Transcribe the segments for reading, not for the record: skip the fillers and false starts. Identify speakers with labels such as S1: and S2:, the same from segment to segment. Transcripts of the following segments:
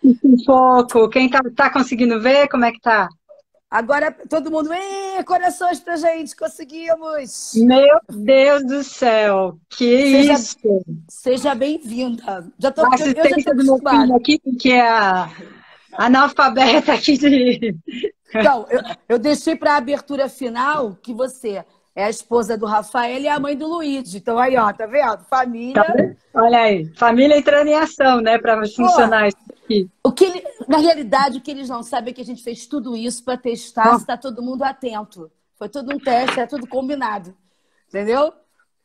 S1: Um pouco. Quem tá conseguindo ver? Como é que tá?
S2: Agora todo mundo, corações pra gente, conseguimos!
S1: Meu Deus do céu, que
S2: Seja,
S1: isso?
S2: seja bem-vinda.
S1: A
S2: Eu já
S1: assistência
S2: estou
S1: do meu filho
S2: acostumada.
S1: aqui, porque é a analfabeta aqui de...
S2: Então, eu deixei para a abertura final que você é a esposa do Rafael e a mãe do Luigi. Então, aí, ó, tá vendo?
S1: Tá
S2: Família.
S1: vendo? Olha aí, família entrando em ação, né, para
S2: Pô,
S1: funcionar isso aqui.
S2: na realidade, o que eles não sabem é que a gente fez tudo isso para testar se está todo mundo atento. Foi tudo um teste, é tudo combinado. Entendeu?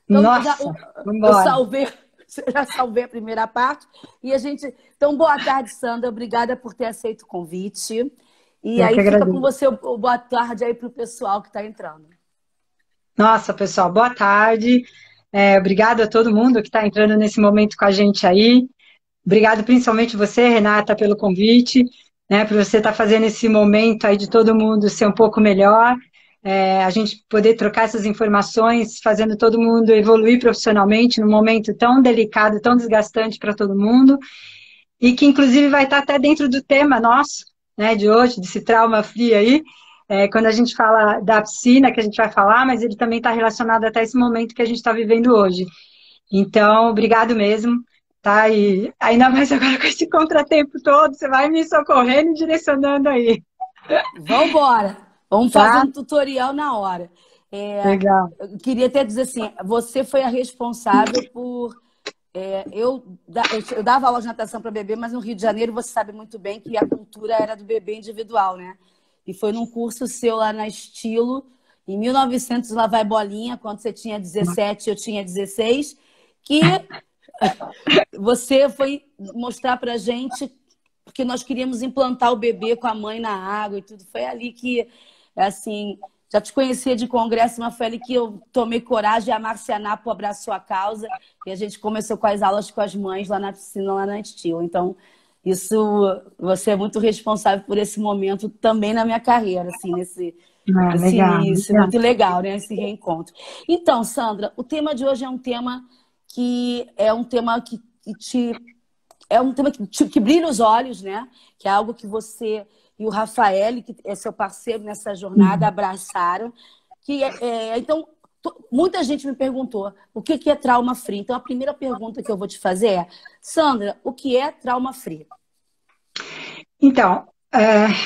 S2: Então,
S1: Nossa,
S2: eu
S1: vambora.
S2: salvei, já salvei a primeira parte. E a gente. Então, boa tarde, Sandra. Obrigada por ter aceito o convite. E
S1: Eu que
S2: aí fica com
S1: agradeço.
S2: você o boa tarde aí para o pessoal que está entrando.
S1: Nossa, pessoal, boa tarde. Obrigado a todo mundo que está entrando nesse momento com a gente aí. Obrigado principalmente você, Renata, pelo convite, né, por você estar fazendo esse momento aí de todo mundo ser um pouco melhor, a gente poder trocar essas informações, fazendo todo mundo evoluir profissionalmente num momento tão delicado, tão desgastante para todo mundo, e que inclusive vai estar até dentro do tema nosso, né, de hoje, desse trauma free aí, quando a gente fala da piscina, que a gente vai falar, mas ele também está relacionado até esse momento que a gente está vivendo hoje. Então, obrigado mesmo, tá? E ainda mais agora com esse contratempo todo, você vai me socorrendo e direcionando aí,
S2: Vamos embora. Vamos fazer
S1: tá?
S2: um tutorial na hora.
S1: Legal.
S2: Eu queria até dizer assim, você foi a responsável por... eu dava aula de natação para bebê, mas no Rio de Janeiro você sabe muito bem que a cultura era do bebê individual, né? E foi num curso seu lá na Estilo, em 1900, lá vai bolinha, quando você tinha 17, eu tinha 16, que você foi mostrar pra gente porque nós queríamos implantar o bebê com a mãe na água e tudo. Foi ali que, assim, já te conhecia de congresso, mas foi ali que eu tomei coragem, a Márcia Napo abraçou a causa e a gente começou com as aulas com as mães lá na piscina, lá na Estilo. Então, isso, você é muito responsável por esse momento também na minha carreira, assim, nesse
S1: Legal,
S2: início.
S1: legal.
S2: Muito legal, né? Esse reencontro. Então, Sandra, o tema de hoje é um tema que te é um tema que brilha os olhos, né? Que é algo que você e o Rafael, que é seu parceiro nessa jornada, abraçaram. Então, muita gente me perguntou o que é trauma free. Então, a primeira pergunta que eu vou te fazer é, Sandra, o que é trauma free?
S1: Então,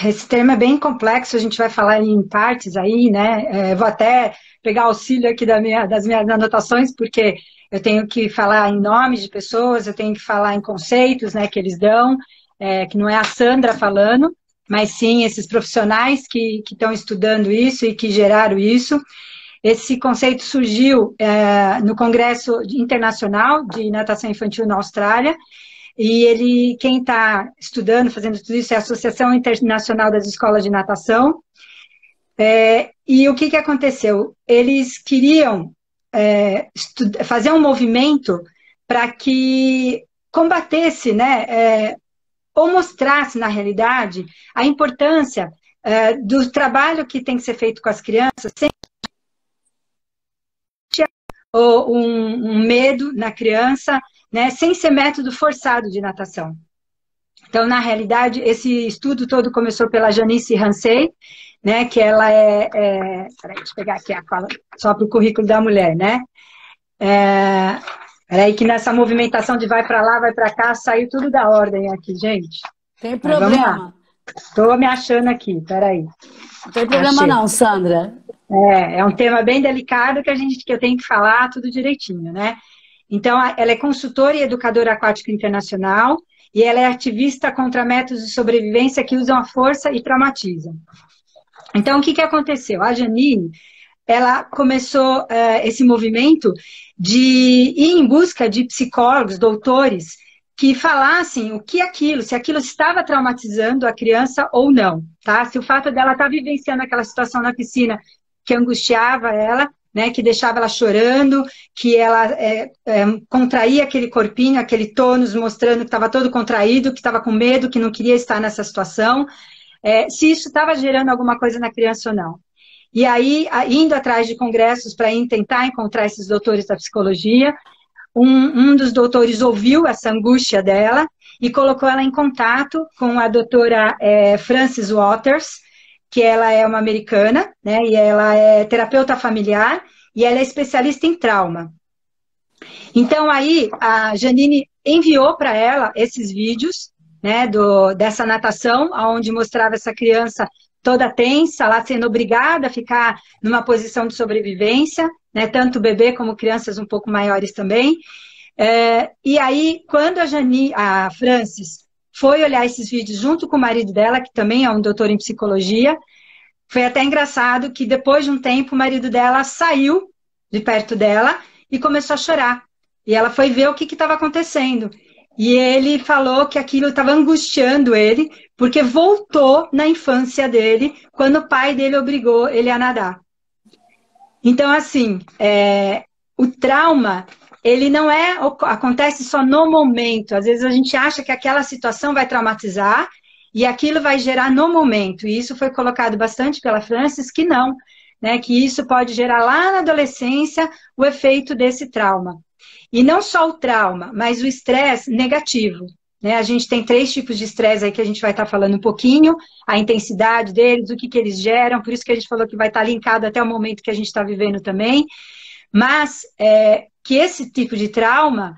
S1: esse tema é bem complexo, a gente vai falar em partes aí, né? Vou até pegar auxílio aqui das minhas anotações, porque eu tenho que falar em nome de pessoas, eu tenho que falar em conceitos, né, que eles dão, que não é a Sandra falando, mas sim esses profissionais que estão estudando isso e que geraram isso. Esse conceito surgiu no Congresso Internacional de Natação Infantil na Austrália, e quem está estudando, fazendo tudo isso, é a Associação Internacional das Escolas de Natação. E o que aconteceu? Eles queriam fazer um movimento para que combatesse, né, ou mostrasse, na realidade, a importância do trabalho que tem que ser feito com as crianças, sem um medo na criança, né, sem ser método forçado de natação. Então, na realidade, esse estudo todo começou pela Janice Hansey, né, que ela peraí, deixa eu pegar aqui a fala, só para o currículo da mulher, né? Peraí, que nessa movimentação de vai para lá, vai para cá, saiu tudo da ordem aqui, gente.
S2: Tem
S1: Mas vamos lá.
S2: problema.
S1: Estou me achando aqui, peraí.
S2: Não tem problema
S1: Achei.
S2: não, Sandra.
S1: É um tema bem delicado que eu tenho que falar tudo direitinho, né? Então, ela é consultora e educadora aquática internacional e ela é ativista contra métodos de sobrevivência que usam a força e traumatizam. Então, o que aconteceu? A Janine, ela começou esse movimento de ir em busca de psicólogos, doutores, que falassem o que se aquilo estava traumatizando a criança ou não, tá? Se o fato dela estar vivenciando aquela situação na piscina que angustiava ela, né, que deixava ela chorando, que ela contraía aquele corpinho, aquele tônus, mostrando que estava todo contraído, que estava com medo, que não queria estar nessa situação, se isso estava gerando alguma coisa na criança ou não. E aí, indo atrás de congressos para tentar encontrar esses doutores da psicologia, um dos doutores ouviu essa angústia dela e colocou ela em contato com a doutora Frances Waters, que ela é uma americana, né, e ela é terapeuta familiar, e ela é especialista em trauma. Então, aí, a Janine enviou para ela esses vídeos, né, dessa natação, onde mostrava essa criança toda tensa, lá sendo obrigada a ficar numa posição de sobrevivência, né, tanto o bebê como crianças um pouco maiores também. E aí, quando a Frances foi olhar esses vídeos junto com o marido dela, que também é um doutor em psicologia, foi até engraçado que depois de um tempo o marido dela saiu de perto dela e começou a chorar. E ela foi ver o que estava acontecendo. E ele falou que aquilo estava angustiando ele, porque voltou na infância dele, quando o pai dele obrigou ele a nadar. Então, assim, o trauma, ele não acontece só no momento. Às vezes a gente acha que aquela situação vai traumatizar e aquilo vai gerar no momento. E isso foi colocado bastante pela Frances, que não, né? Que isso pode gerar lá na adolescência o efeito desse trauma. E não só o trauma, mas o estresse negativo. Né? A gente tem 3 tipos de estresse aí que a gente vai estar falando um pouquinho, a intensidade deles, o que eles geram, por isso que a gente falou que vai estar linkado até o momento que a gente está vivendo também. Mas que esse tipo de trauma,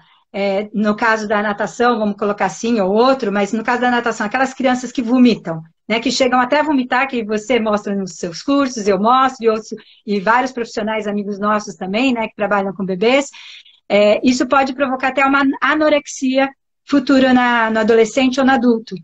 S1: no caso da natação, vamos colocar assim ou outro, mas no caso da natação, aquelas crianças que vomitam, né, que chegam até a vomitar, que você mostra nos seus cursos, eu mostro, e vários profissionais amigos nossos também, né, que trabalham com bebês, isso pode provocar até uma anorexia futura no adolescente ou no adulto.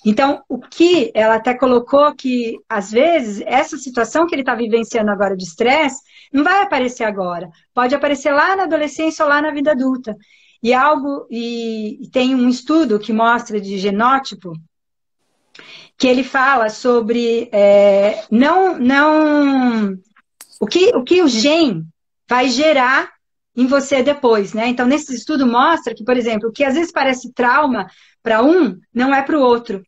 S1: Então, o que ela até colocou que, às vezes, essa situação que ele está vivenciando agora de estresse não vai aparecer agora. Pode aparecer lá na adolescência ou lá na vida adulta. E tem um estudo que mostra de genótipo, que ele fala sobre o que o gene vai gerar em você depois, né? Então, nesse estudo mostra que, por exemplo, o que às vezes parece trauma para um, não é para o outro.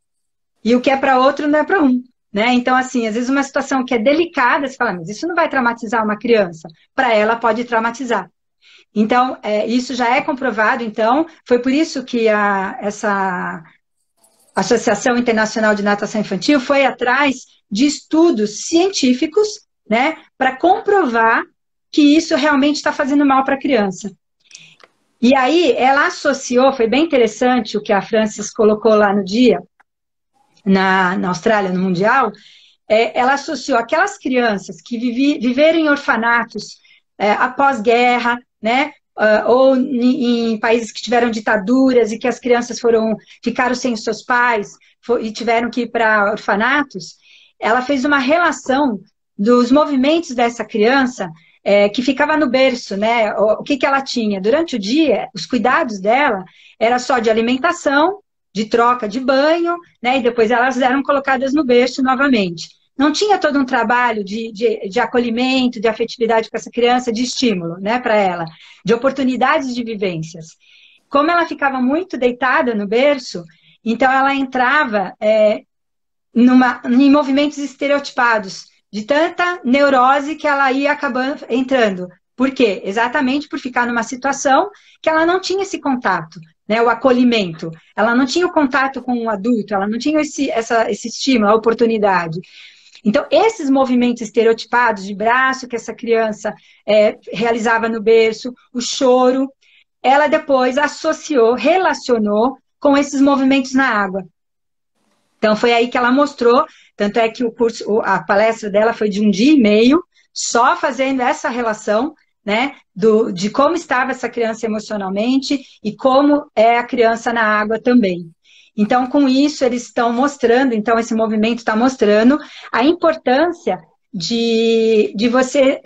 S1: E o que é para outro, não é para um. Né? Então, assim, às vezes uma situação que é delicada, você fala, mas isso não vai traumatizar uma criança. Para ela, pode traumatizar. Então, isso já é comprovado. Então, foi por isso que essa Associação Internacional de Natação Infantil foi atrás de estudos científicos, né, para comprovar que isso realmente está fazendo mal para a criança. E aí, ela associou, foi bem interessante o que a Frances colocou lá no dia, na Austrália, no Mundial, ela associou aquelas crianças que viveram em orfanatos após guerra, né, ou em países que tiveram ditaduras e que as crianças ficaram sem os seus pais e tiveram que ir para orfanatos. Ela fez uma relação dos movimentos dessa criança que ficava no berço, né? O que ela tinha? Durante o dia, os cuidados dela era só de alimentação, de troca de banho, né? E depois elas eram colocadas no berço novamente. Não tinha todo um trabalho de acolhimento, de afetividade com essa criança, de estímulo, né, para ela, de oportunidades de vivências. Como ela ficava muito deitada no berço, então ela entrava em movimentos estereotipados, de tanta neurose que ela ia acabando entrando. Por quê? Exatamente por ficar numa situação que ela não tinha esse contato, né, o acolhimento. Ela não tinha o contato com o adulto, ela não tinha esse estímulo, a oportunidade. Então, esses movimentos estereotipados de braço que essa criança realizava no berço, o choro, ela depois associou, relacionou com esses movimentos na água. Então, foi aí que ela mostrou, tanto é que a palestra dela foi de 1 dia e meio, só fazendo essa relação, né, de como estava essa criança emocionalmente e como é a criança na água também. Então, com isso, eles estão mostrando, então esse movimento está mostrando a importância de você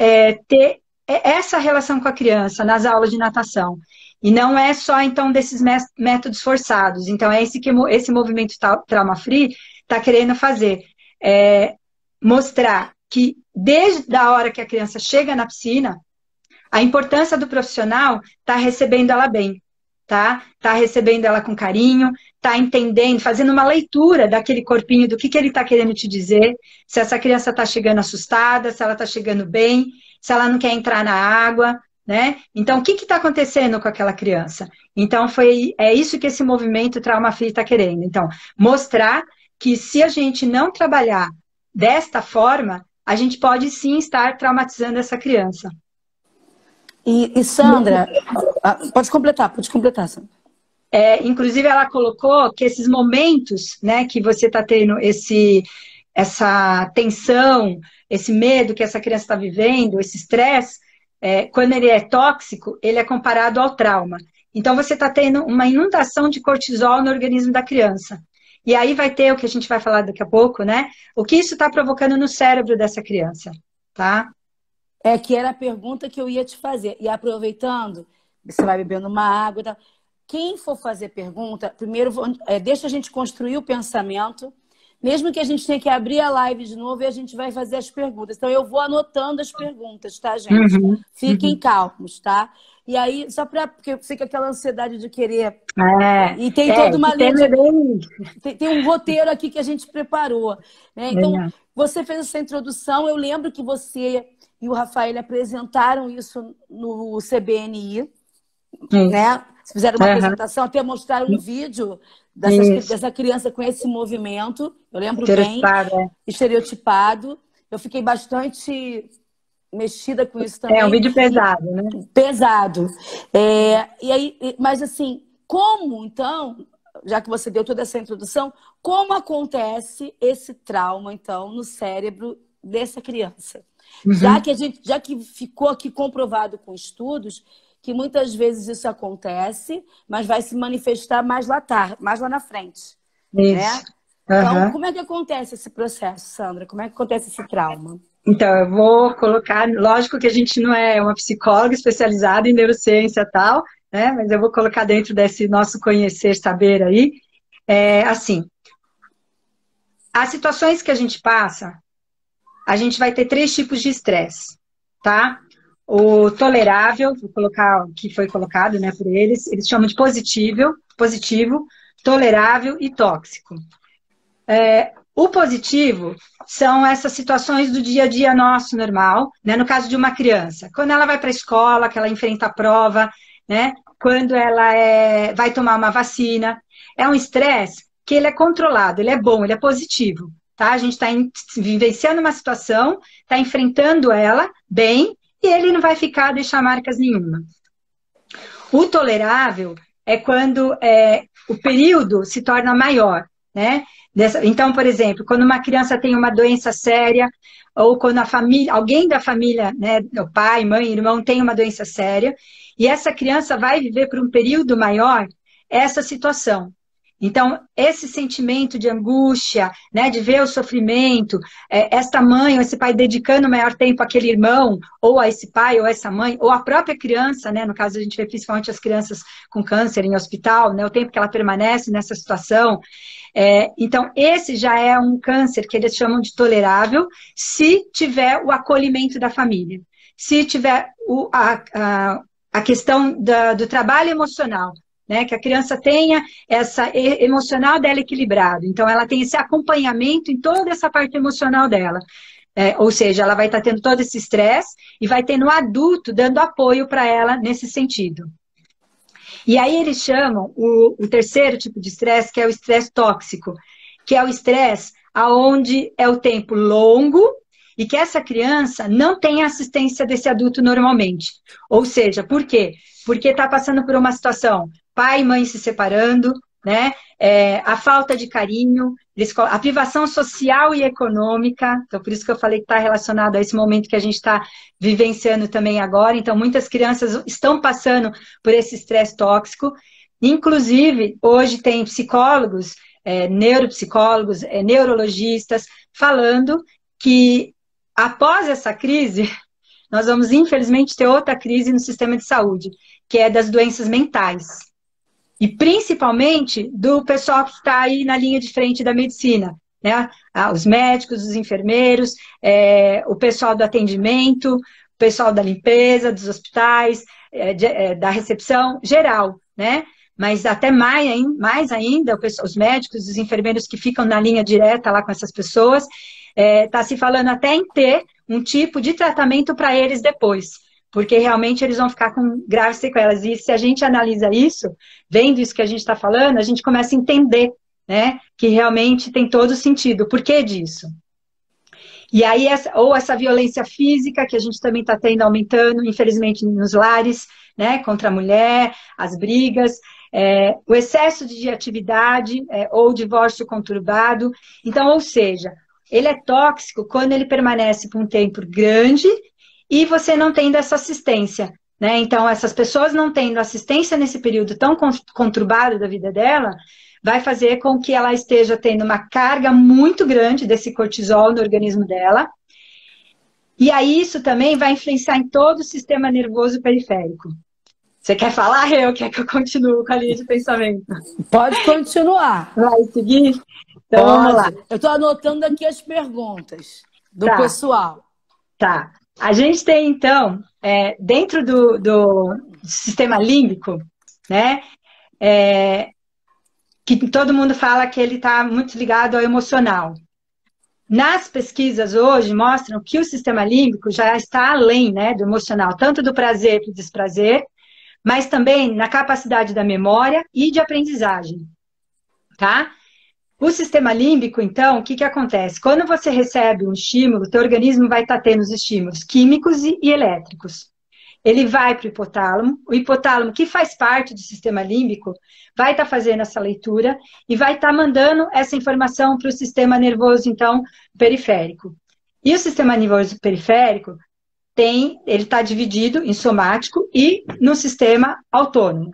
S1: ter essa relação com a criança nas aulas de natação. E não é só, então, desses métodos forçados. Então, é esse que esse movimento Trauma Free está querendo fazer. Mostrar que, desde a hora que a criança chega na piscina, a importância do profissional está recebendo ela bem. Tá recebendo ela com carinho, tá entendendo, fazendo uma leitura daquele corpinho, do que ele está querendo te dizer, se essa criança está chegando assustada, se ela está chegando bem, se ela não quer entrar na água, né? Então, o que está acontecendo com aquela criança? Então, é isso que esse movimento Trauma Free está querendo. Então, mostrar que se a gente não trabalhar desta forma, a gente pode sim estar traumatizando essa criança.
S2: E Sandra, pode completar, Sandra.
S1: Inclusive, ela colocou que esses momentos, né, que você está tendo essa tensão, esse medo que essa criança está vivendo, esse estresse, quando ele é tóxico, ele é comparado ao trauma. Então, você está tendo uma inundação de cortisol no organismo da criança. E aí vai ter o que a gente vai falar daqui a pouco, né? O que isso está provocando no cérebro dessa criança, tá?
S2: Que era a pergunta que eu ia te fazer. E aproveitando, você vai bebendo uma água e tal. Quem for fazer pergunta, primeiro deixa a gente construir o pensamento, mesmo que a gente tenha que abrir a live de novo e a gente vai fazer as perguntas. Então, eu vou anotando as perguntas, tá, gente? Fiquem calmos, tá? E aí, porque fica aquela ansiedade de querer... e tem toda uma linha tem um roteiro aqui que a gente preparou, né? Então, você fez essa introdução, eu lembro que você e o Rafael apresentaram isso no CBNI, né? Fizeram uma apresentação, até mostraram um vídeo dessa criança com esse movimento. Eu lembro bem, estereotipado. Eu fiquei bastante mexida com isso também.
S1: É um vídeo pesado, né?
S2: Pesado. E aí, mas assim, como então, já que você deu toda essa introdução, como acontece esse trauma, então, no cérebro dessa criança? Já que ficou aqui comprovado com estudos que muitas vezes isso acontece, mas vai se manifestar mais lá na frente. Né? Então, como é que acontece esse processo, Sandra? Como é que acontece esse trauma?
S1: Então, eu vou colocar... Lógico que a gente não é uma psicóloga especializada em neurociência e tal, né? Mas eu vou colocar dentro desse nosso conhecer, saber aí. Assim, as situações que a gente passa, a gente vai ter 3 tipos de estresse, tá? O tolerável, vou colocar o que foi colocado, né, por eles chamam de positivo, tolerável e tóxico. O positivo são essas situações do dia a dia nosso, normal, né, no caso de uma criança. Quando ela vai para a escola, que ela enfrenta a prova, né, quando ela vai tomar uma vacina. É um estresse que ele é controlado, ele é bom, ele é positivo. Tá? A gente está vivenciando uma situação, está enfrentando ela bem, e ele não vai deixar marcas nenhuma. O tolerável é quando o período se torna maior, né? Então, por exemplo, quando uma criança tem uma doença séria, ou quando alguém da família, né, o pai, mãe, irmão, tem uma doença séria, e essa criança vai viver por um período maior essa situação. Então, esse sentimento de angústia, né, de ver o sofrimento, esta mãe ou esse pai dedicando o maior tempo àquele irmão, ou a esse pai ou essa mãe, ou a própria criança, né, no caso a gente vê principalmente as crianças com câncer em hospital, né, o tempo que ela permanece nessa situação. Então, esse já é um câncer que eles chamam de tolerável, se tiver o acolhimento da família, se tiver a questão do trabalho emocional, né, que a criança tenha essa emocional dela equilibrado. Então, ela tem esse acompanhamento em toda essa parte emocional dela. Ou seja, ela vai estar tendo todo esse estresse e vai ter no adulto dando apoio para ela nesse sentido. E aí eles chamam o terceiro tipo de estresse, que é o estresse tóxico, que é o estresse onde é o tempo longo e que essa criança não tem assistência desse adulto normalmente. Ou seja, por quê? Porque está passando por uma situação, pai e mãe se separando, né? A falta de carinho, a privação social e econômica, então por isso que eu falei que está relacionado a esse momento que a gente está vivenciando também agora. Então, muitas crianças estão passando por esse estresse tóxico. Inclusive, hoje tem psicólogos, neuropsicólogos, neurologistas, falando que após essa crise, nós vamos, infelizmente, ter outra crise no sistema de saúde, que é das doenças mentais. E principalmente do pessoal que está aí na linha de frente da medicina, né? Os médicos, os enfermeiros, o pessoal do atendimento, o pessoal da limpeza, dos hospitais, da recepção, geral, né? Mas até mais ainda, os médicos, os enfermeiros que ficam na linha direta lá com essas pessoas, está se falando até em ter um tipo de tratamento para eles depois. porque realmente eles vão ficar com graves sequelas. E se a gente analisa isso, vendo isso que a gente está falando, a gente começa a entender, né, que realmente tem todo sentido. O porquê disso? E aí, ou essa violência física que a gente também está tendo aumentando, infelizmente, nos lares, né, contra a mulher, as brigas, o excesso de atividade ou divórcio conturbado. Então, ou seja, ele é tóxico quando ele permanece por um tempo grande e você não tendo essa assistência, né? Então, essas pessoas não tendo assistência nesse período tão conturbado da vida dela, vai fazer com que ela esteja tendo uma carga muito grande desse cortisol no organismo dela. E aí isso também vai influenciar em todo o sistema nervoso periférico. Você quer falar, eu quer que eu continue com a linha de pensamento?
S2: Pode continuar.
S1: Vai seguir? Então
S2: Pode.
S1: vamos lá.
S2: Eu estou anotando aqui as perguntas do pessoal.
S1: Tá. A gente tem, então, dentro do sistema límbico, né? Que todo mundo fala que ele está muito ligado ao emocional. Nas pesquisas hoje mostram que o sistema límbico já está além, né, do emocional, tanto do prazer para o desprazer, mas também na capacidade da memória e de aprendizagem, tá? O sistema límbico, então, o que acontece? Quando você recebe um estímulo, o teu organismo vai estar tendo os estímulos químicos e elétricos. Ele vai para o hipotálamo, que faz parte do sistema límbico, vai estar fazendo essa leitura e vai estar mandando essa informação para o sistema nervoso, então, periférico. E o sistema nervoso periférico ele está dividido em somático e no sistema autônomo.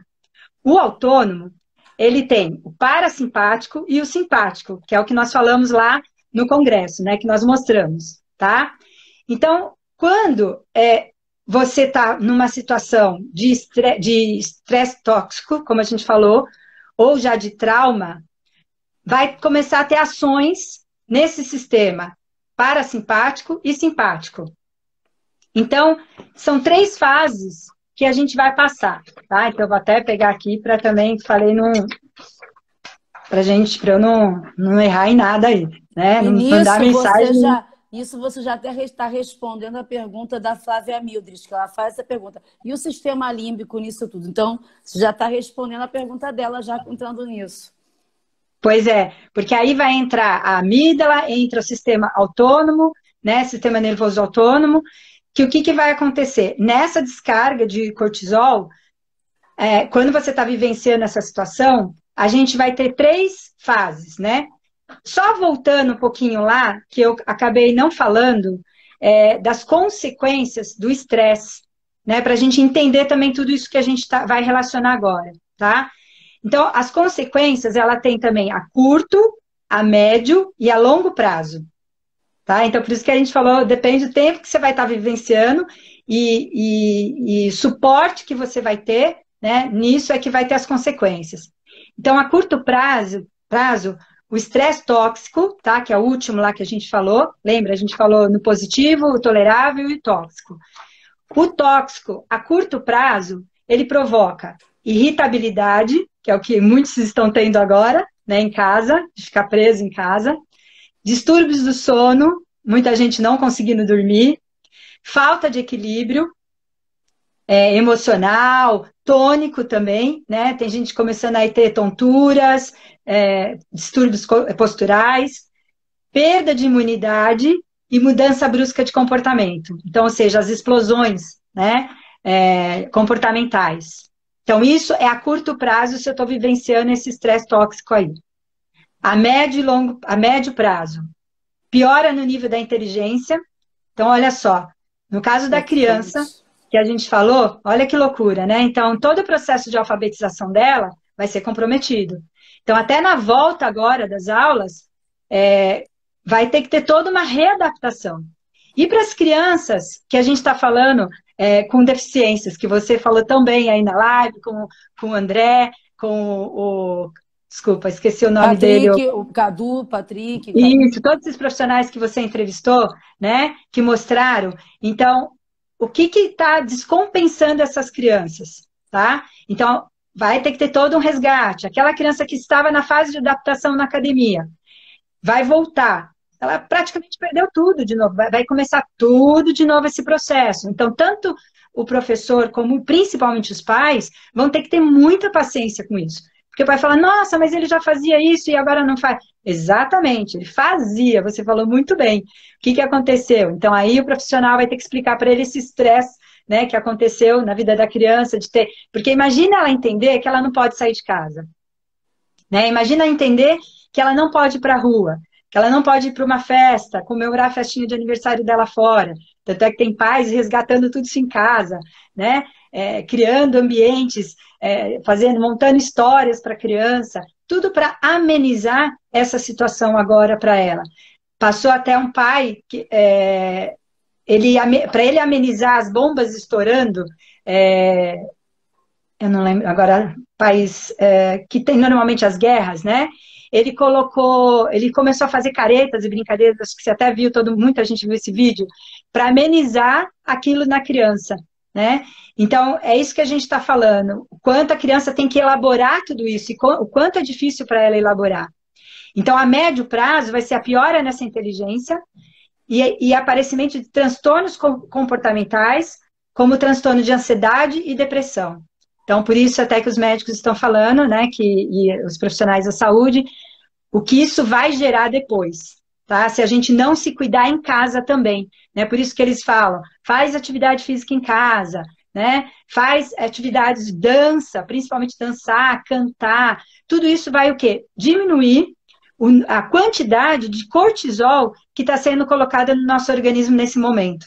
S1: O autônomo, ele tem o parasimpático e o simpático, que é o que nós falamos lá no congresso, né, que nós mostramos, tá? Então, quando você está numa situação de estresse tóxico, como a gente falou, ou já de trauma, vai começar a ter ações nesse sistema parasimpático e simpático. Então, são 3 fases que a gente vai passar, tá? Então, eu vou até pegar aqui para também, falei, para eu não errar em nada aí, né? Não mandar mensagem.
S2: Isso você já até está respondendo a pergunta da Flávia Mildred, que ela faz essa pergunta. E o sistema límbico nisso tudo? Então, você já está respondendo a pergunta dela, já entrando nisso.
S1: Pois é, porque aí vai entrar a amígdala, entra o sistema autônomo, né? Sistema nervoso autônomo, que o que vai acontecer? Nessa descarga de cortisol, quando você está vivenciando essa situação, a gente vai ter 3 fases, né? Só voltando um pouquinho lá, que eu acabei não falando, das consequências do estresse, né? Para a gente entender também tudo isso que a gente vai relacionar agora, tá? Então, as consequências, ela tem também a curto, a médio e a longo prazo, tá? Então, por isso que a gente falou, depende do tempo que você vai estar vivenciando e suporte que você vai ter, né? Nisso é que vai ter as consequências. Então, a curto prazo, o estresse tóxico, tá? Que é o último lá que a gente falou. Lembra? A gente falou no positivo, o tolerável e o tóxico. O tóxico, a curto prazo, ele provoca irritabilidade, que é o que muitos estão tendo agora, né? Em casa, de ficar preso em casa. Distúrbios do sono, muita gente não conseguindo dormir. Falta de equilíbrio emocional, tônico também, né? Tem gente começando a ter tonturas, distúrbios posturais, perda de imunidade e mudança brusca de comportamento. Então, ou seja, as explosões, né? Comportamentais. Então, isso é a curto prazo se eu estou vivenciando esse estresse tóxico aí. A médio prazo, piora no nível da inteligência. Então, olha só, no caso da criança, que a gente falou, olha que loucura, né? Então, todo o processo de alfabetização dela vai ser comprometido. Então, até na volta agora das aulas, vai ter que ter toda uma readaptação. E para as crianças que a gente está falando com deficiências, que você falou tão bem aí na live, com o André, com o... Desculpa, esqueci o nome dele.
S2: O Cadu, Patrick.
S1: Isso, todos esses profissionais que você entrevistou, né, que mostraram. Então, o que está descompensando essas crianças, tá? Então, vai ter que ter todo um resgate. Aquela criança que estava na fase de adaptação na academia, vai voltar. Ela praticamente perdeu tudo de novo, vai começar tudo de novo esse processo. Então, tanto o professor, como principalmente os pais, vão ter que ter muita paciência com isso. Porque o pai fala, nossa, mas ele já fazia isso e agora não faz. Exatamente, ele fazia, você falou muito bem. O que aconteceu? Então, aí o profissional vai ter que explicar para ele esse estresse, né, que aconteceu na vida da criança, de ter. Porque imagina ela entender que ela não pode sair de casa. Né? Imagina entender que ela não pode ir para a rua, que ela não pode ir para uma festa, comemorar a festinha de aniversário dela fora. Tanto é que tem pais resgatando tudo isso em casa, né? Criando ambientes, montando histórias para a criança, tudo para amenizar essa situação agora para ela. Passou até um pai que para ele amenizar as bombas estourando, eu não lembro agora, país que tem normalmente as guerras, né? Ele começou a fazer caretas e brincadeiras, acho que você até viu, muita gente viu esse vídeo, para amenizar aquilo na criança, né? Então, é isso que a gente está falando, o quanto a criança tem que elaborar tudo isso, e o quanto é difícil para ela elaborar. Então, a médio prazo vai ser a piora nessa inteligência e aparecimento de transtornos comportamentais, como transtorno de ansiedade e depressão. Então, por isso até que os médicos estão falando, né, e os profissionais da saúde, o que isso vai gerar depois, tá? Se a gente não se cuidar em casa também, né? Por isso que eles falam, faz atividade física em casa, né? Faz atividades de dança, principalmente dançar, cantar, tudo isso vai o quê? Diminuir a quantidade de cortisol que está sendo colocada no nosso organismo nesse momento,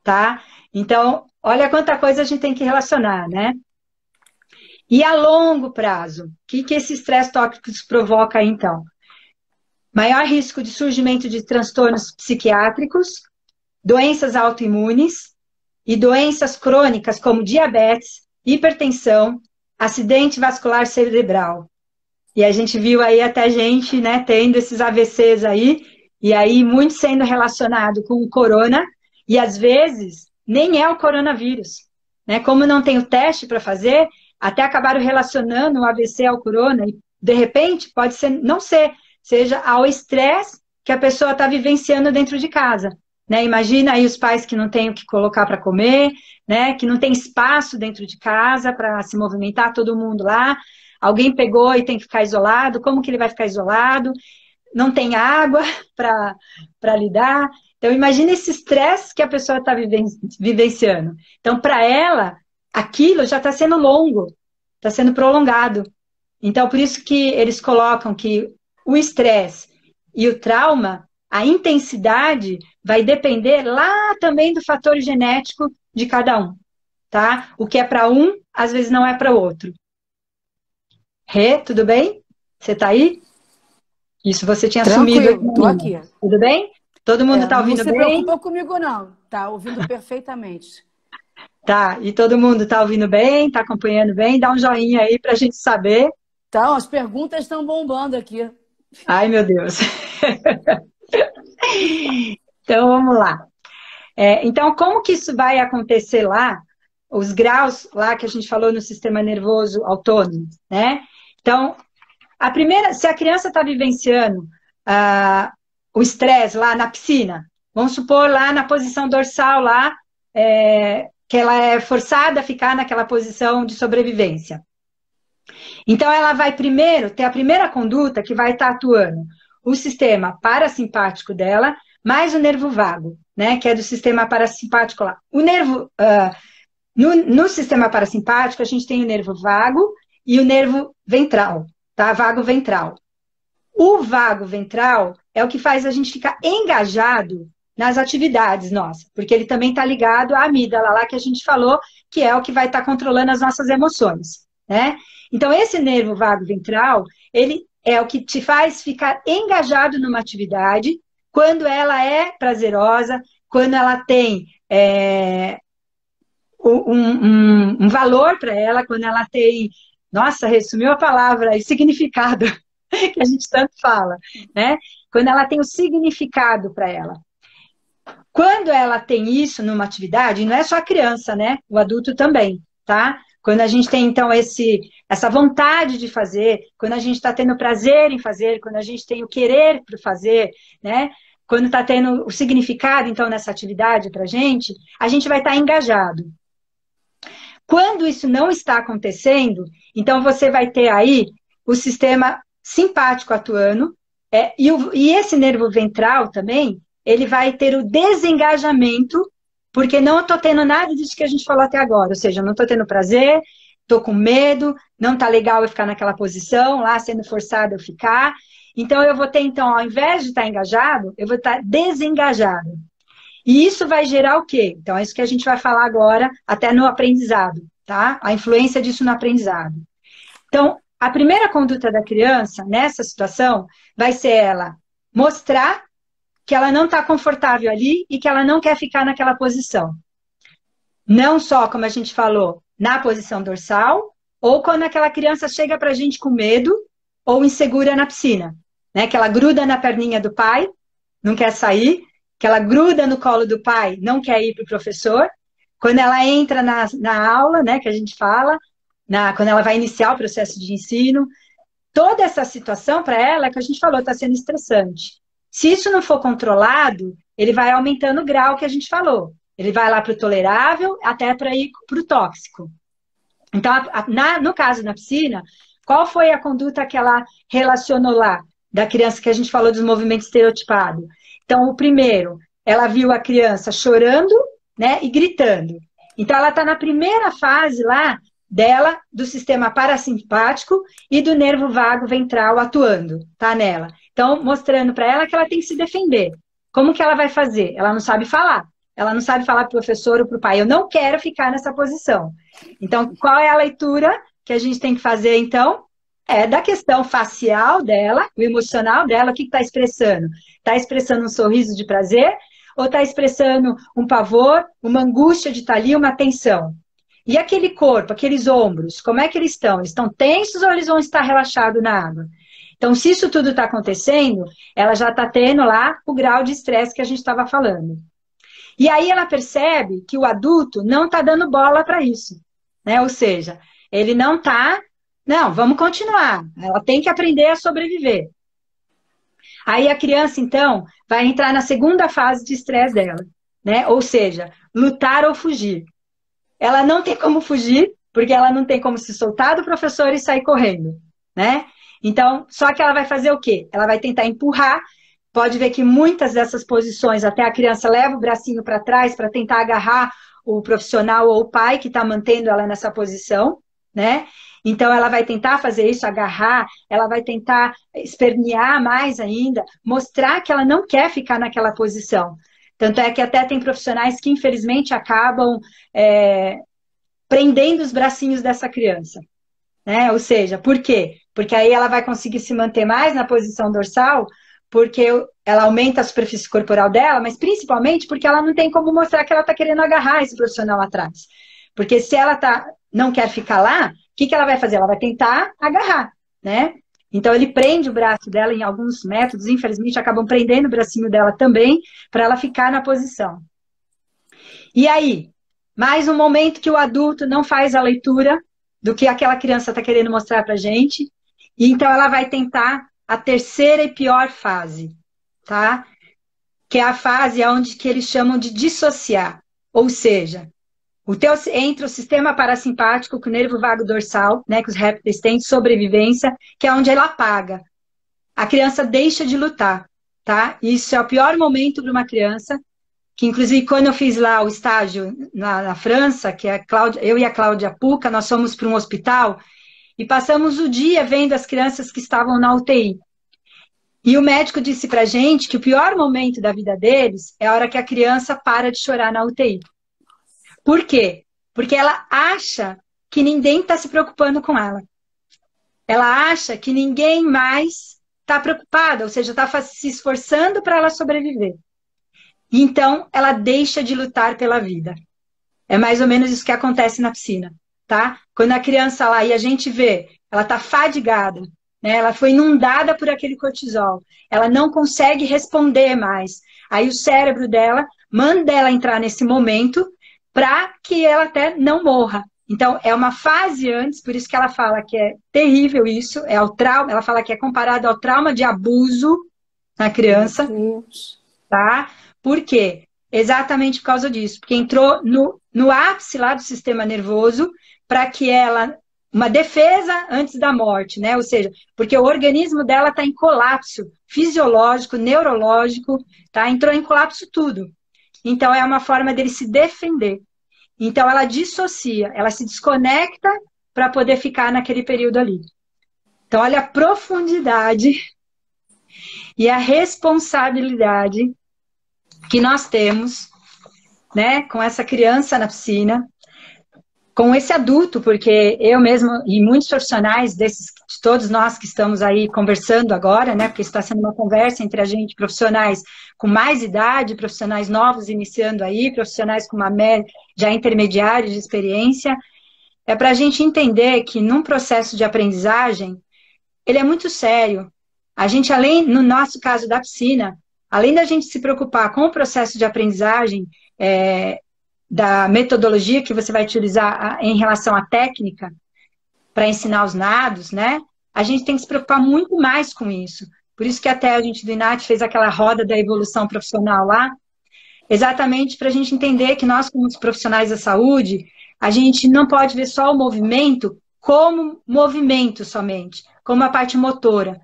S1: tá? Então, olha quanta coisa a gente tem que relacionar, né? E a longo prazo, o que esse estresse tóxico provoca aí, então? Maior risco de surgimento de transtornos psiquiátricos, doenças autoimunes e doenças crônicas como diabetes, hipertensão, acidente vascular cerebral. E a gente viu aí até gente, né, tendo esses AVCs aí, e aí muito sendo relacionado com o corona, e às vezes nem é o coronavírus, né? Como não tem o teste para fazer, até acabaram relacionando o AVC ao corona, e de repente pode ser, não ser, seja ao estresse que a pessoa está vivenciando dentro de casa. Né? Imagina aí os pais que não têm o que colocar para comer, né? Que não tem espaço dentro de casa para se movimentar, todo mundo lá. Alguém pegou e tem que ficar isolado, como que ele vai ficar isolado? Não tem água para lidar. Então, imagina esse estresse que a pessoa está vivenciando. Então, para ela, aquilo já está sendo longo, está sendo prolongado. Então, por isso que eles colocam que o estresse e o trauma, a intensidade vai depender lá também do fator genético de cada um, tá? O que é para um, às vezes não é para o outro. Rê, tudo bem? Você está aí? Isso, você tinha sumido.
S2: Tranquilo, tô aqui.
S1: Tudo bem? Todo mundo está ouvindo bem?
S2: Não se preocupa comigo, não. Tá ouvindo perfeitamente.
S1: Tá, e todo mundo está ouvindo bem? Está acompanhando bem? Dá um joinha aí para a gente saber.
S2: Então, as perguntas estão bombando aqui.
S1: Ai, meu Deus. Então, vamos lá. Então, como que isso vai acontecer lá? Os graus lá que a gente falou no sistema nervoso autônomo, né? Então, se a criança está vivenciando o estresse lá na piscina, vamos supor lá na posição dorsal lá, que ela é forçada a ficar naquela posição de sobrevivência. Então, ela vai primeiro ter a primeira conduta que vai estar atuando o sistema parasimpático dela, mais o nervo vago, né, que é do sistema parasimpático lá. O nervo, no sistema parasimpático, a gente tem o nervo vago e o nervo ventral, tá? Vago ventral. O vago ventral é o que faz a gente ficar engajado nas atividades nossas, porque ele também está ligado à amígdala lá que a gente falou, que é o que vai estar controlando as nossas emoções, né? Então, esse nervo vago ventral, ele é o que te faz ficar engajado numa atividade quando ela é prazerosa, quando ela tem um valor para ela, quando ela tem, nossa, resumiu a palavra, significado, que a gente tanto fala, né? Quando ela tem o significado para ela. Quando ela tem isso numa atividade, não é só a criança, né? O adulto também, tá? Quando a gente tem, então, essa vontade de fazer, quando a gente está tendo prazer em fazer, quando a gente tem o querer para fazer, né? Quando está tendo o significado, então, nessa atividade para a gente vai estar engajado. Quando isso não está acontecendo, então você vai ter aí o sistema simpático atuando, e esse nervo ventral também, ele vai ter o desengajamento, porque não estou tendo nada disso que a gente falou até agora, ou seja, não estou tendo prazer, estou com medo, não está legal eu ficar naquela posição, lá sendo forçado eu ficar. Então, eu vou ter, então, ao invés de estar engajado, eu vou estar desengajado. E isso vai gerar o quê? Então, é isso que a gente vai falar agora, até no aprendizado, tá? A influência disso no aprendizado. Então, a primeira conduta da criança, nessa situação, vai ser ela mostrar que ela não está confortável ali e que ela não quer ficar naquela posição. Não só, como a gente falou, na posição dorsal, ou quando aquela criança chega para a gente com medo ou insegura na piscina, né? Que ela gruda na perninha do pai, não quer sair, que ela gruda no colo do pai, não quer ir para o professor. Quando ela entra na aula, né, que a gente fala, quando ela vai iniciar o processo de ensino, toda essa situação para ela, que a gente falou, está sendo estressante. Se isso não for controlado, ele vai aumentando o grau que a gente falou. Ele vai lá para o tolerável, até para ir para o tóxico. Então, no caso na piscina, qual foi a conduta que ela relacionou lá, da criança que a gente falou dos movimentos estereotipados? Então, o primeiro, ela viu a criança chorando, né, e gritando. Então, ela está na primeira fase lá dela, do sistema parasimpático e do nervo vago ventral atuando, tá, nela. Então, mostrando para ela que ela tem que se defender. Como que ela vai fazer? Ela não sabe falar. Ela não sabe falar para o professor ou para o pai. Eu não quero ficar nessa posição. Então, qual é a leitura que a gente tem que fazer, então? É da questão facial dela, o emocional dela, o que está expressando? Está expressando um sorriso de prazer ou está expressando um pavor, uma angústia de estar ali, uma tensão? E aquele corpo, aqueles ombros, como é que eles estão? Eles estão tensos ou eles vão estar relaxados na água? Então, se isso tudo está acontecendo, ela já está tendo lá o grau de estresse que a gente estava falando. E aí ela percebe que o adulto não está dando bola para isso, né? Ou seja, ele não está... Não, vamos continuar. Ela tem que aprender a sobreviver. Aí a criança, então, vai entrar na segunda fase de estresse dela, né? Ou seja, lutar ou fugir. Ela não tem como fugir, porque ela não tem como se soltar do professor e sair correndo, né? Então, só que ela vai fazer o quê? Ela vai tentar empurrar. Pode ver que muitas dessas posições, até a criança leva o bracinho para trás para tentar agarrar o profissional ou o pai que está mantendo ela nessa posição, né? Então, ela vai tentar fazer isso, agarrar, ela vai tentar espernear mais ainda, mostrar que ela não quer ficar naquela posição. Tanto é que até tem profissionais que, infelizmente, acabam prendendo os bracinhos dessa criança, né? Ou seja, por quê? Porque aí ela vai conseguir se manter mais na posição dorsal, porque ela aumenta a superfície corporal dela, mas principalmente porque ela não tem como mostrar que ela está querendo agarrar esse profissional atrás. Porque se ela não quer ficar lá, o que ela vai fazer? Ela vai tentar agarrar, né? Então, ele prende o braço dela em alguns métodos, infelizmente, acabam prendendo o bracinho dela também, para ela ficar na posição. E aí, mais um momento que o adulto não faz a leitura do que aquela criança está querendo mostrar para a gente, e então ela vai tentar a terceira e pior fase, tá? Que é a fase onde que eles chamam de dissociar, ou seja, entre o sistema parasimpático, que o nervo vago dorsal, né, que os répteis têm de sobrevivência, que é onde ela apaga. A criança deixa de lutar, tá? Isso é o pior momento para uma criança, que inclusive quando eu fiz lá o estágio na França, que eu e a Cláudia Puca, nós fomos para um hospital e passamos o dia vendo as crianças que estavam na UTI. E o médico disse pra gente que o pior momento da vida deles é a hora que a criança para de chorar na UTI. Por quê? Porque ela acha que ninguém está se preocupando com ela. Ela acha que ninguém mais está preocupada, ou seja, está se esforçando para ela sobreviver. Então, ela deixa de lutar pela vida. É mais ou menos isso que acontece na piscina, tá? Quando a criança lá, e a gente vê, ela está fadigada, né? Ela foi inundada por aquele cortisol. Ela não consegue responder mais. Aí o cérebro dela manda ela entrar nesse momento para que ela até não morra. Então, é uma fase antes, por isso que ela fala que é terrível isso, é o trauma, ela fala que é comparado ao trauma de abuso na criança, tá? Por quê? Exatamente por causa disso, porque entrou no ápice lá do sistema nervoso, para que ela... Uma defesa antes da morte, né? Ou seja, porque o organismo dela está em colapso fisiológico, neurológico, tá? Entrou em colapso tudo. Então, é uma forma dele se defender. Então, ela dissocia, ela se desconecta para poder ficar naquele período ali. Então, olha a profundidade e a responsabilidade que nós temos, né, com essa criança na piscina, com esse adulto, porque eu mesmo e muitos profissionais desses, de todos nós que estamos aí conversando agora, né, porque está sendo uma conversa entre a gente, profissionais com mais idade, profissionais novos iniciando aí, profissionais com uma média já intermediária de experiência, é para a gente entender que num processo de aprendizagem, ele é muito sério. A gente, além, no nosso caso da piscina, além da gente se preocupar com o processo de aprendizagem, da metodologia que você vai utilizar em relação à técnica para ensinar os nados, né? A gente tem que se preocupar muito mais com isso. Por isso que até a gente do INAT fez aquela roda da evolução profissional lá, exatamente para a gente entender que nós, como profissionais da saúde, a gente não pode ver só o movimento como movimento somente, como a parte motora.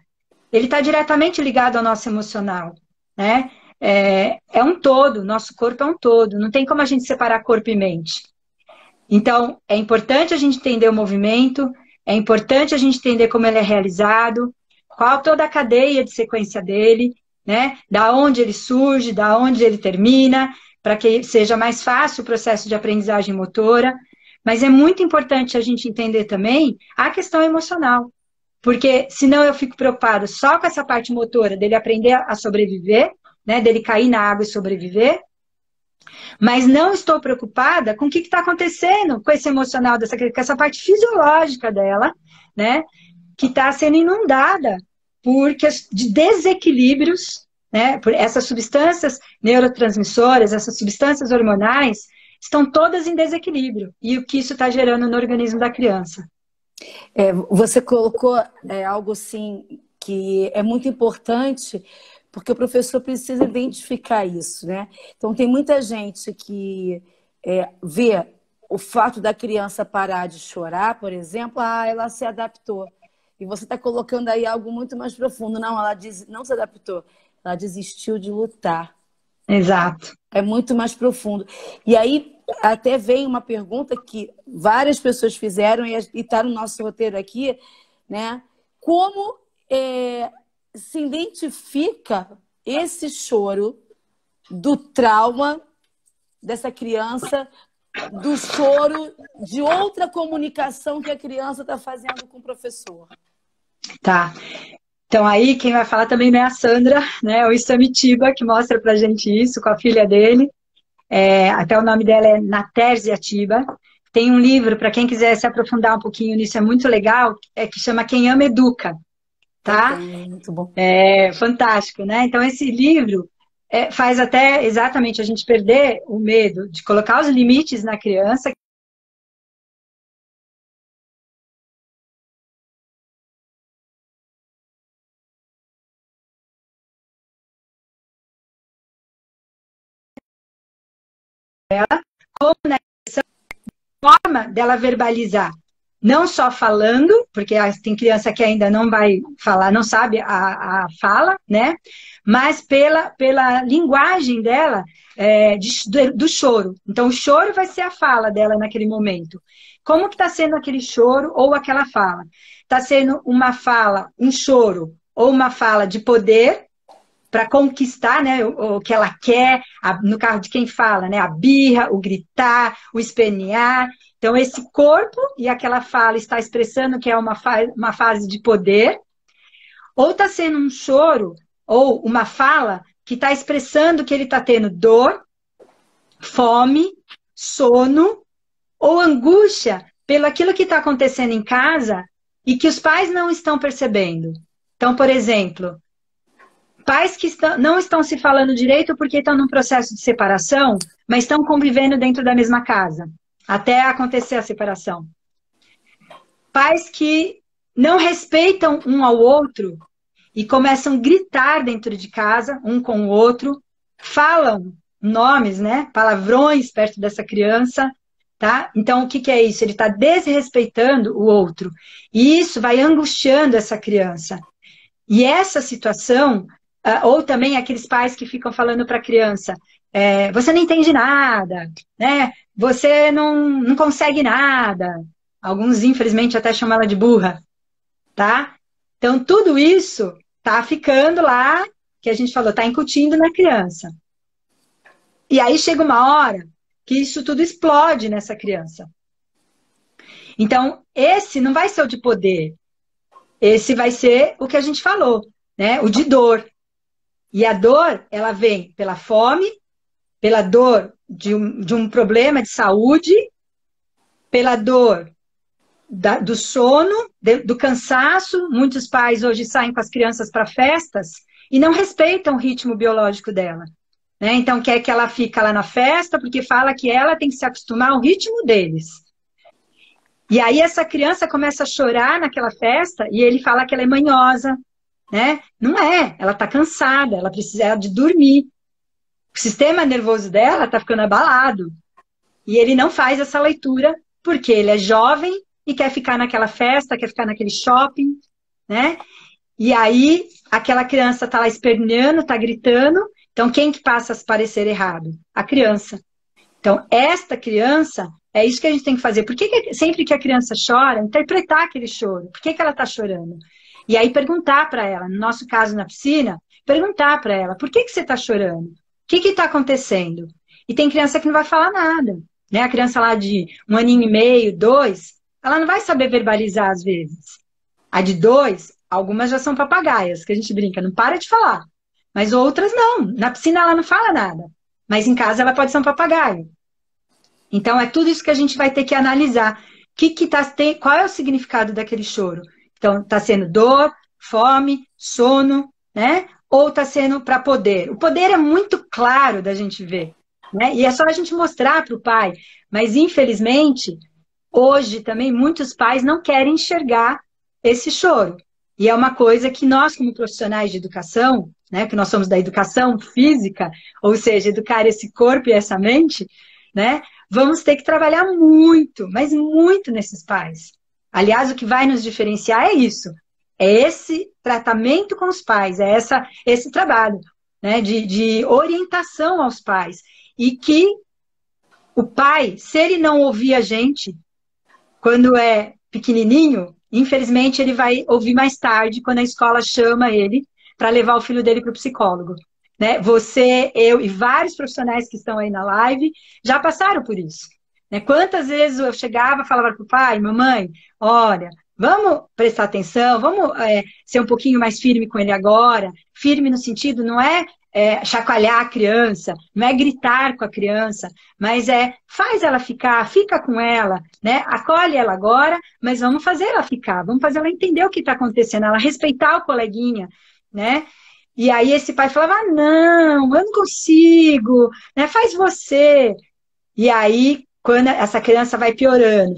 S1: Ele está diretamente ligado ao nosso emocional, né? É um todo, nosso corpo é um todo, não tem como a gente separar corpo e mente. Então, é importante a gente entender o movimento, é importante a gente entender como ele é realizado, qual toda a cadeia de sequência dele, né? Da onde ele surge, da onde ele termina, para que seja mais fácil o processo de aprendizagem motora. Mas é muito importante a gente entender também a questão emocional, porque senão eu fico preocupada só com essa parte motora, dele aprender a sobreviver, né, dele cair na água e sobreviver, mas não estou preocupada com o que está acontecendo com esse emocional dessa criança, com essa parte fisiológica dela, né, que está sendo inundada de desequilíbrios, né, por essas substâncias neurotransmissoras, essas substâncias hormonais, estão todas em desequilíbrio, e o que isso está gerando no organismo da criança.
S2: Você colocou algo assim que é muito importante, porque o professor precisa identificar isso, né? Então, tem muita gente que vê o fato da criança parar de chorar, por exemplo, ela se adaptou. E você está colocando aí algo muito mais profundo. Não, ela não se adaptou, ela desistiu de lutar.
S1: Exato.
S2: É muito mais profundo. E aí, até vem uma pergunta que várias pessoas fizeram e está no nosso roteiro aqui, né? Como se identifica esse choro do trauma dessa criança, do choro de outra comunicação que a criança está fazendo com o professor?
S1: Tá. Então aí quem vai falar também não é a Sandra, né? O Isamitiba, que mostra pra gente isso com a filha dele. Até o nome dela é Natércia Atiba. Tem um livro, para quem quiser se aprofundar um pouquinho nisso, é muito legal, que chama Quem Ama Educa. Tá?
S2: Muito bom.
S1: Fantástico, né? Então esse livro faz até exatamente a gente perder o medo de colocar os limites na criança. Como na forma dela verbalizar, não só falando, porque tem criança que ainda não vai falar, não sabe a fala, né? Mas pela linguagem dela do choro. Então, o choro vai ser a fala dela naquele momento. Como que está sendo aquele choro ou aquela fala? Está sendo uma fala, um choro, ou uma fala de poder, para conquistar, né, o que ela quer, no caso de quem fala, né, a birra, o gritar, o espernear. Então, esse corpo e aquela fala está expressando que é uma fase de poder, ou está sendo um choro, ou uma fala que está expressando que ele está tendo dor, fome, sono, ou angústia pelo aquilo que está acontecendo em casa e que os pais não estão percebendo. Então, por exemplo, pais que não estão se falando direito porque estão num processo de separação, mas estão convivendo dentro da mesma casa, até acontecer a separação. Pais que não respeitam um ao outro e começam a gritar dentro de casa, um com o outro, falam nomes, né, palavrões perto dessa criança, tá? Então, o que que é isso? Ele está desrespeitando o outro. E isso vai angustiando essa criança. E essa situação, ou também aqueles pais que ficam falando para a criança, você não entende nada, né? Você não consegue nada. Alguns, infelizmente, até chamam ela de burra, tá? Então, tudo isso tá ficando lá, que a gente falou, tá incutindo na criança. E aí chega uma hora que isso tudo explode nessa criança. Então, esse não vai ser o de poder, esse vai ser o que a gente falou, né? O de dor. E a dor, ela vem pela fome, pela dor de um problema de saúde, pela dor do sono, do cansaço. Muitos pais hoje saem com as crianças para festas e não respeitam o ritmo biológico dela. Né? Então, quer que ela fique lá na festa, porque fala que ela tem que se acostumar ao ritmo deles. E aí essa criança começa a chorar naquela festa e ele fala que ela é manhosa, né? Não é, ela está cansada, ela precisa de dormir. O sistema nervoso dela está ficando abalado. E ele não faz essa leitura porque ele é jovem e quer ficar naquela festa, quer ficar naquele shopping, né? E aí aquela criança está lá esperneando, está gritando. Então quem que passa a se parecer errado? A criança. Então esta criança, é isso que a gente tem que fazer. Por que sempre que a criança chora, interpretar aquele choro? Por que ela está chorando? E aí perguntar para ela, no nosso caso na piscina, perguntar para ela, por que você está chorando? O que está acontecendo? E tem criança que não vai falar nada. Né? A criança lá de 1 aninho e meio, 2, ela não vai saber verbalizar às vezes. A de 2, algumas já são papagaias, que a gente brinca, não para de falar. Mas outras não. Na piscina ela não fala nada. Mas em casa ela pode ser um papagaio. Então é tudo isso que a gente vai ter que analisar. Qual é o significado daquele choro? Então, está sendo dor, fome, sono, né? Ou está sendo para poder? O poder é muito claro da gente ver, né? E é só a gente mostrar para o pai. Mas, infelizmente, hoje também muitos pais não querem enxergar esse choro. E é uma coisa que nós, como profissionais de educação, né, que nós somos da educação física, ou seja, educar esse corpo e essa mente, né, vamos ter que trabalhar muito, mas muito nesses pais. Aliás, o que vai nos diferenciar é isso, é esse tratamento com os pais, é esse trabalho, né, de orientação aos pais. E que o pai, se ele não ouvir a gente quando é pequenininho, infelizmente ele vai ouvir mais tarde, quando a escola chama ele para levar o filho dele para o psicólogo. Né? Você, eu e vários profissionais que estão aí na live já passaram por isso. Né? Quantas vezes eu chegava e falava para o pai, mamãe, olha, vamos prestar atenção, vamos ser um pouquinho mais firme com ele agora. Firme no sentido, não é chacoalhar a criança, não é gritar com a criança, mas faz ela fica com ela, né? Acolhe ela agora, mas vamos fazer ela ficar, vamos fazer ela entender o que está acontecendo, ela respeitar o coleguinha, né? E aí esse pai falava, não, eu não consigo, né? Faz você. E aí, quando essa criança vai piorando,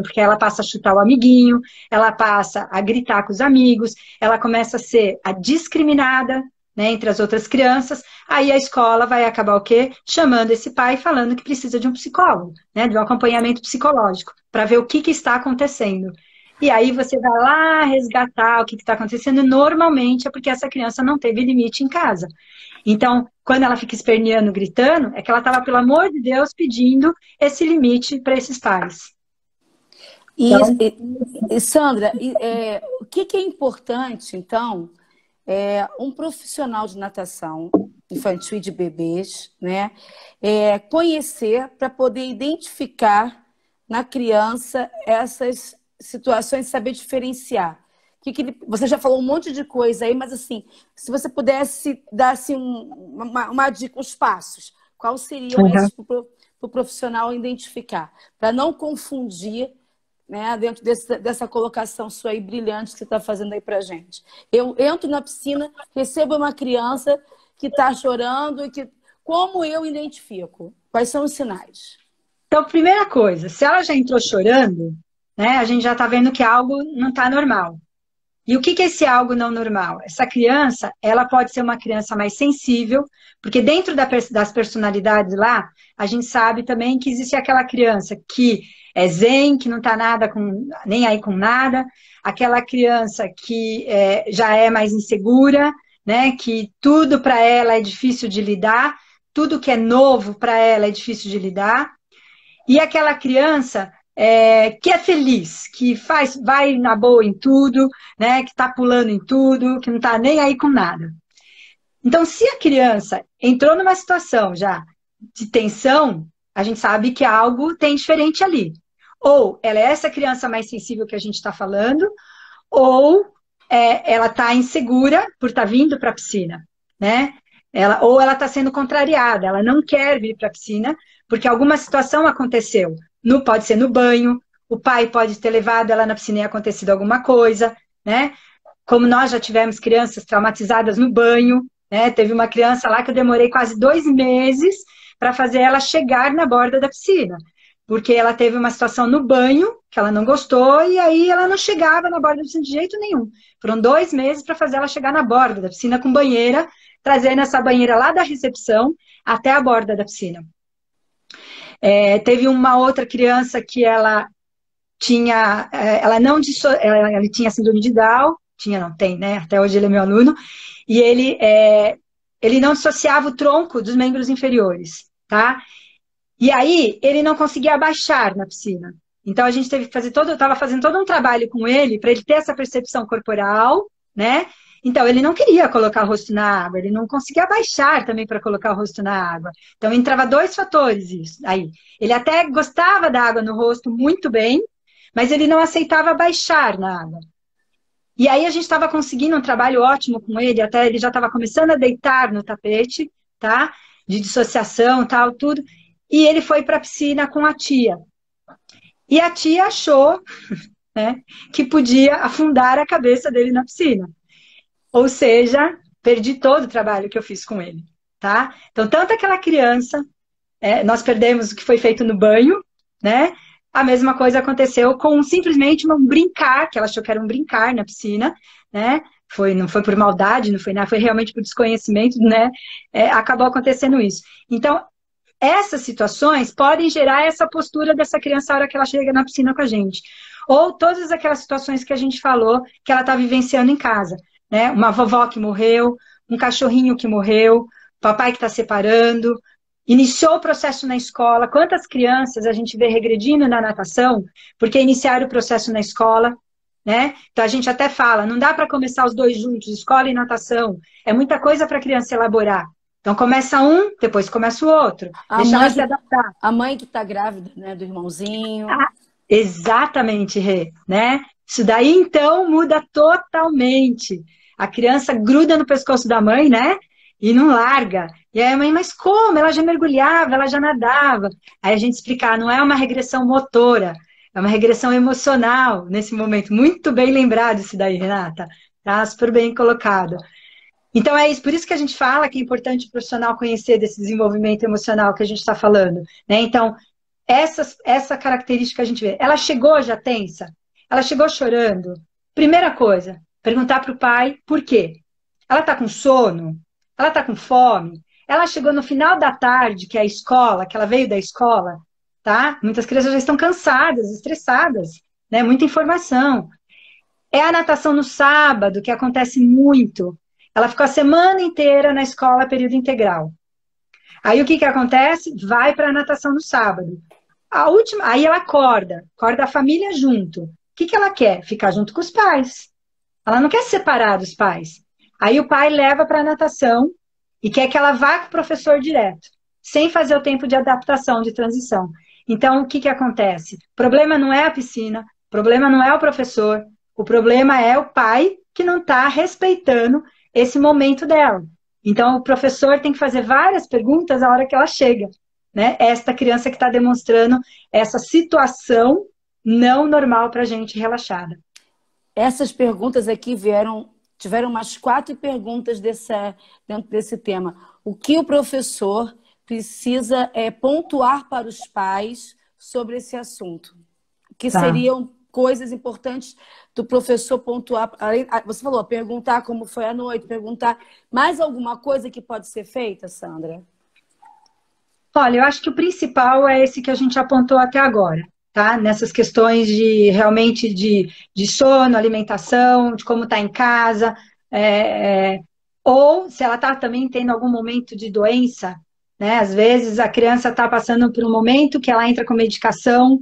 S1: porque ela passa a chutar o amiguinho, ela passa a gritar com os amigos, ela começa a ser a discriminada, né, entre as outras crianças, aí a escola vai acabar o quê? Chamando esse pai falando que precisa de um psicólogo, né, de um acompanhamento psicológico, para ver o que está acontecendo. E aí você vai lá resgatar o que está acontecendo, normalmente é porque essa criança não teve limite em casa. Então, quando ela fica esperneando, gritando, é que ela estava, pelo amor de Deus, pedindo esse limite para esses pais.
S2: Então... E Sandra, o que é importante, então, um profissional de natação infantil e de bebês, né, conhecer para poder identificar na criança essas situações, saber diferenciar. Você já falou um monte de coisa aí, mas assim, se você pudesse dar assim, uma dica, os passos, quais seriam esses para o profissional identificar? Para não confundir, né, dentro dessa colocação sua aí brilhante que você está fazendo aí para a gente. Eu entro na piscina, recebo uma criança que está chorando, como eu identifico? Quais são os sinais?
S1: Então, primeira coisa, se ela já entrou chorando, né, a gente já está vendo que algo não está normal. E o que que é esse algo não normal? Essa criança, ela pode ser uma criança mais sensível, porque dentro das personalidades lá, a gente sabe também que existe aquela criança que é zen, que não está nada nem aí com nada, aquela criança que já é mais insegura, né? Que tudo para ela é difícil de lidar, tudo que é novo para ela é difícil de lidar, e aquela criança que é feliz, que vai na boa em tudo, né, que está pulando em tudo, que não está nem aí com nada. Então, se a criança entrou numa situação já de tensão, a gente sabe que algo tem diferente ali. Ou ela é essa criança mais sensível que a gente está falando, ou ela está insegura por estar vindo para a piscina, né? Ou ela está sendo contrariada, ela não quer vir para a piscina porque alguma situação aconteceu. Pode ser no banho, o pai pode ter levado ela na piscina e acontecido alguma coisa, né? Como nós já tivemos crianças traumatizadas no banho, né? Teve uma criança lá que eu demorei quase 2 meses para fazer ela chegar na borda da piscina, porque ela teve uma situação no banho que ela não gostou e aí ela não chegava na borda da piscina de jeito nenhum. Foram 2 meses para fazer ela chegar na borda da piscina com banheira, trazendo essa banheira lá da recepção até a borda da piscina. Teve uma outra criança que ela tinha, ela tinha síndrome de Down, não tem, né? Até hoje ele é meu aluno, e ele não dissociava o tronco dos membros inferiores, tá? E aí ele não conseguia abaixar na piscina. Então a gente teve que fazer eu estava fazendo todo um trabalho com ele para ele ter essa percepção corporal, né? Então ele não queria colocar o rosto na água, ele não conseguia abaixar também para colocar o rosto na água. Então entrava 2 fatores isso aí. Ele até gostava da água no rosto muito bem, mas ele não aceitava baixar na água. E aí a gente estava conseguindo um trabalho ótimo com ele, até ele já estava começando a deitar no tapete, tá? De dissociação, tal, tudo. E ele foi para a piscina com a tia. E a tia achou, né, que podia afundar a cabeça dele na piscina. Ou seja, perdi todo o trabalho que eu fiz com ele, tá? Então, tanto aquela criança, nós perdemos o que foi feito no banho, né? A mesma coisa aconteceu com simplesmente um brincar, que ela achou que era um brincar na piscina, né? Não foi por maldade, não foi nada, foi realmente por desconhecimento, né? Acabou acontecendo isso. Então, essas situações podem gerar essa postura dessa criança na hora que ela chega na piscina com a gente. Ou todas aquelas situações que a gente falou que ela está vivenciando em casa, né? Uma vovó que morreu, um cachorrinho que morreu, papai que está separando, iniciou o processo na escola. Quantas crianças a gente vê regredindo na natação porque iniciaram o processo na escola, né? Então a gente até fala, não dá para começar os dois juntos, escola e natação. É muita coisa para a criança elaborar. Então começa um, depois começa o outro. Deixa ela se adaptar.
S2: A mãe que está grávida, né, do irmãozinho.
S1: Exatamente, Rê, né? Isso daí então muda totalmente. A criança gruda no pescoço da mãe, né? E não larga. E aí a mãe, mas como? Ela já mergulhava, ela já nadava. Aí a gente explicar, não é uma regressão motora, é uma regressão emocional nesse momento. Muito bem lembrado isso daí, Renata. Tá super bem colocado. Então é isso, por isso que a gente fala que é importante o profissional conhecer desse desenvolvimento emocional que a gente está falando, né? Então, essa característica a gente vê. Ela chegou já tensa? Ela chegou chorando? Primeira coisa, perguntar para o pai por quê. Ela está com sono? Ela está com fome? Ela chegou no final da tarde, que é a escola, que ela veio da escola, tá? Muitas crianças já estão cansadas, estressadas, né? Muita informação. É a natação no sábado, que acontece muito. Ela ficou a semana inteira na escola, período integral. Aí o que que acontece? Vai para a natação no sábado. Aí ela acorda a família junto. O que que ela quer? Ficar junto com os pais. Ela não quer separar dos pais. Aí o pai leva para a natação e quer que ela vá com o professor direto, sem fazer o tempo de adaptação, de transição. Então, o que que acontece? O problema não é a piscina, o problema não é o professor, o problema é o pai que não está respeitando esse momento dela. Então, o professor tem que fazer várias perguntas na hora que ela chega, né? Esta criança que está demonstrando essa situação não normal para a gente relaxada.
S2: Essas perguntas aqui tiveram umas 4 perguntas dentro desse tema. O que o professor precisa pontuar para os pais sobre esse assunto? O que seriam coisas importantes do professor pontuar. Você falou, perguntar como foi a noite, perguntar. Mais alguma coisa que pode ser feita, Sandra?
S1: Olha, eu acho que o principal é esse que a gente apontou até agora, tá? Nessas questões de realmente de sono, alimentação, de como está em casa, ou se ela está também tendo algum momento de doença, né? Às vezes a criança está passando por um momento que ela entra com medicação,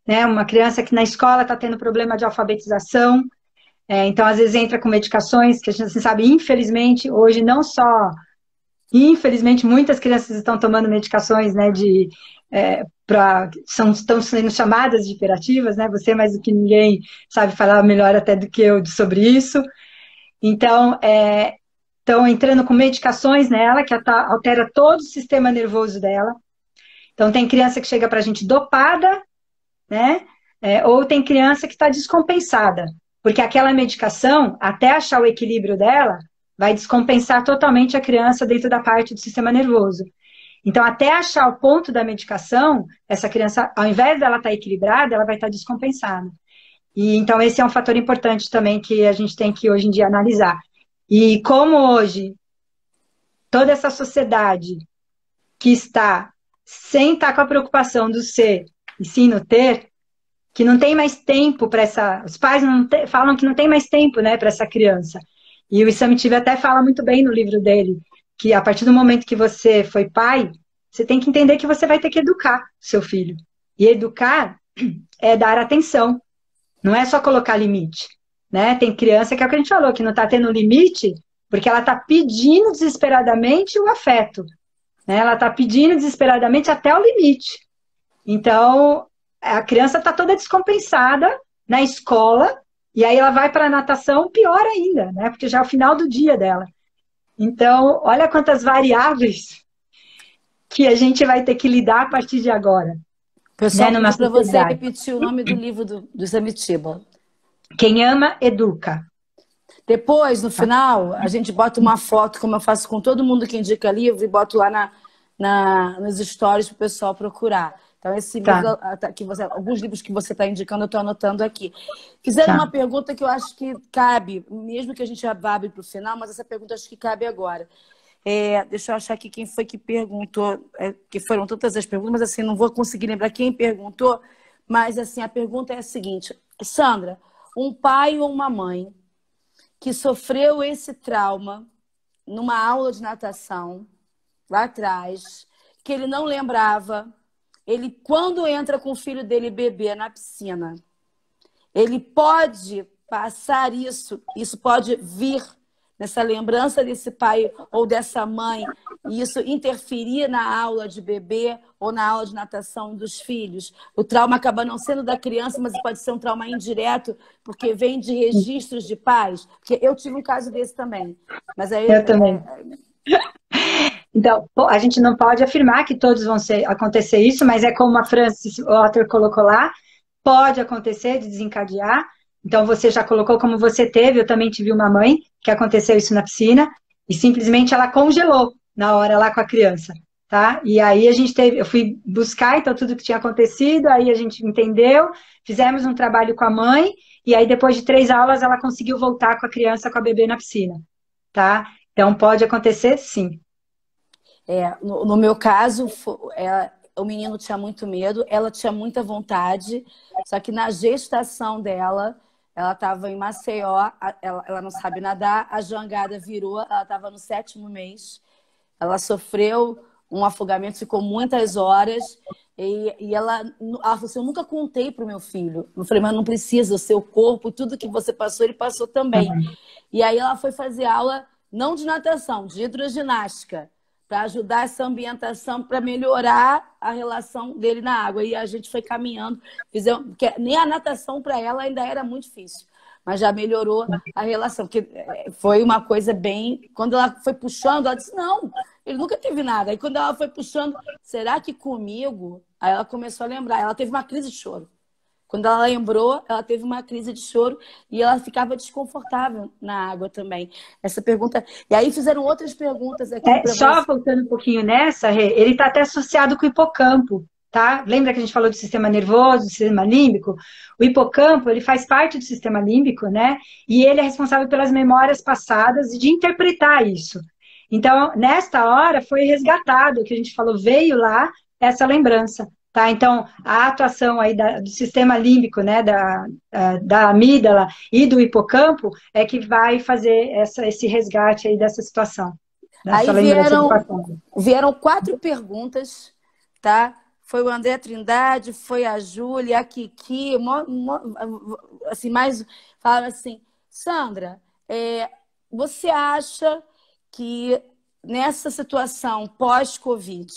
S1: né? Uma criança que na escola está tendo problema de alfabetização, então às vezes entra com medicações que a gente sabe, infelizmente, hoje não só. Infelizmente, muitas crianças estão tomando medicações, né, estão sendo chamadas de hiperativas, né? Você mais do que ninguém sabe falar melhor até do que eu sobre isso. Então, estão entrando com medicações nela que altera todo o sistema nervoso dela. Então, tem criança que chega para a gente dopada, né? Ou tem criança que está descompensada, porque aquela medicação, até achar o equilíbrio dela, vai descompensar totalmente a criança dentro da parte do sistema nervoso. Então, até achar o ponto da medicação, essa criança, ao invés dela estar equilibrada, ela vai estar descompensada. E então, esse é um fator importante também que a gente tem que, hoje em dia, analisar. E como hoje, toda essa sociedade que está sem estar com a preocupação do ser e sim no ter, que não tem mais tempo para essa... Os pais falam que não tem mais tempo, né, para essa criança. E o Samitivi até fala muito bem no livro dele, que a partir do momento que você foi pai, você tem que entender que você vai ter que educar seu filho. E educar é dar atenção, não é só colocar limite, né? Tem criança que é o que a gente falou, que não está tendo limite, porque ela está pedindo desesperadamente o afeto, né? Ela está pedindo desesperadamente até o limite. Então, a criança está toda descompensada na escola, e aí ela vai para a natação, pior ainda, né? Porque já é o final do dia dela. Então, olha quantas variáveis que a gente vai ter que lidar a partir de agora.
S2: Pessoal, né? Para você repetir o nome do livro do Samitiba.
S1: Quem ama, educa.
S2: Depois, no final, a gente bota uma foto, como eu faço com todo mundo que indica livro, e boto lá nos stories para o pessoal procurar. Então, esse livro, alguns livros que você está indicando, eu estou anotando aqui. Fizeram uma pergunta que eu acho que cabe, mesmo que a gente abre para o final, mas essa pergunta acho que cabe agora. Deixa eu achar aqui quem foi que perguntou, que foram tantas as perguntas, mas assim, não vou conseguir lembrar quem perguntou, mas assim, a pergunta é a seguinte: Sandra, um pai ou uma mãe que sofreu esse trauma numa aula de natação, lá atrás, que ele não lembrava, ele, quando entra com o filho dele bebê na piscina, ele pode passar isso pode vir nessa lembrança desse pai ou dessa mãe, e isso interferir na aula de bebê ou na aula de natação dos filhos. O trauma acaba não sendo da criança, mas pode ser um trauma indireto, porque vem de registros de pais. Porque eu tive um caso desse também. Mas aí,
S1: eu também. Então, a gente não pode afirmar que todos vão acontecer isso, mas é como a Frances Otter colocou lá, pode acontecer de desencadear. Então, você já colocou como você teve, eu também tive uma mãe que aconteceu isso na piscina, e simplesmente ela congelou na hora lá com a criança, tá? E aí eu fui buscar, então, tudo que tinha acontecido, aí a gente entendeu, fizemos um trabalho com a mãe, e aí depois de 3 aulas ela conseguiu voltar com a criança, com a bebê na piscina, tá? Então, pode acontecer, sim.
S2: No meu caso, o menino tinha muito medo, ela tinha muita vontade, só que na gestação dela, ela estava em Maceió, ela não sabe nadar, a jangada virou, ela estava no 7º mês, ela sofreu um afogamento, ficou muitas horas, e ela falou assim: eu nunca contei para o meu filho. Eu falei: mas não precisa, o seu corpo, tudo que você passou, ele passou também. E aí ela foi fazer aula, não de natação, de hidroginástica, para ajudar essa ambientação, para melhorar a relação dele na água. E a gente foi caminhando, porque nem a natação para ela ainda era muito difícil, mas já melhorou a relação, porque foi uma coisa bem... Quando ela foi puxando, ela disse: não, ele nunca teve nada. Aí quando ela foi puxando, será que comigo? Aí ela começou a lembrar, ela teve uma crise de choro. Quando ela lembrou, ela teve uma crise de choro e ela ficava desconfortável na água também. Essa pergunta... E aí fizeram outras perguntas aqui.
S1: Só voltando um pouquinho nessa, Rê, ele está até associado com o hipocampo, tá? Lembra que a gente falou do sistema nervoso, do sistema límbico? O hipocampo, ele faz parte do sistema límbico, né? E ele é responsável pelas memórias passadas e de interpretar isso. Então, nesta hora, foi resgatado, o que a gente falou, veio lá essa lembrança, tá? Então, a atuação aí do sistema límbico, né, da amígdala e do hipocampo é que vai fazer esse resgate aí dessa situação, dessa
S2: Aí
S1: lembrança do passado.
S2: vieram 4 perguntas, tá? Foi o André Trindade, foi a Júlia, a Kiki, assim, mais falaram assim, Sandra, você acha que nessa situação pós-Covid,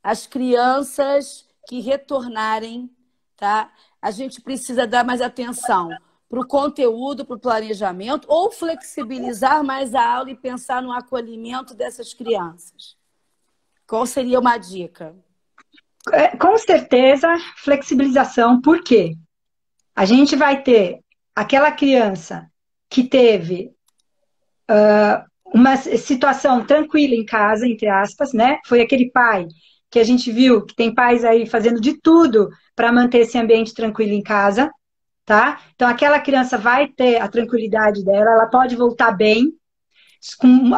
S2: as crianças que retornarem, tá? A gente precisa dar mais atenção para o conteúdo, para o planejamento, ou flexibilizar mais a aula e pensar no acolhimento dessas crianças? Qual seria uma dica?
S1: Com certeza, flexibilização, por quê? A gente vai ter aquela criança que teve uma situação tranquila em casa, entre aspas, né? Foi aquele pai que a gente viu que tem pais aí fazendo de tudo para manter esse ambiente tranquilo em casa, tá? Então, aquela criança vai ter a tranquilidade dela, ela pode voltar bem,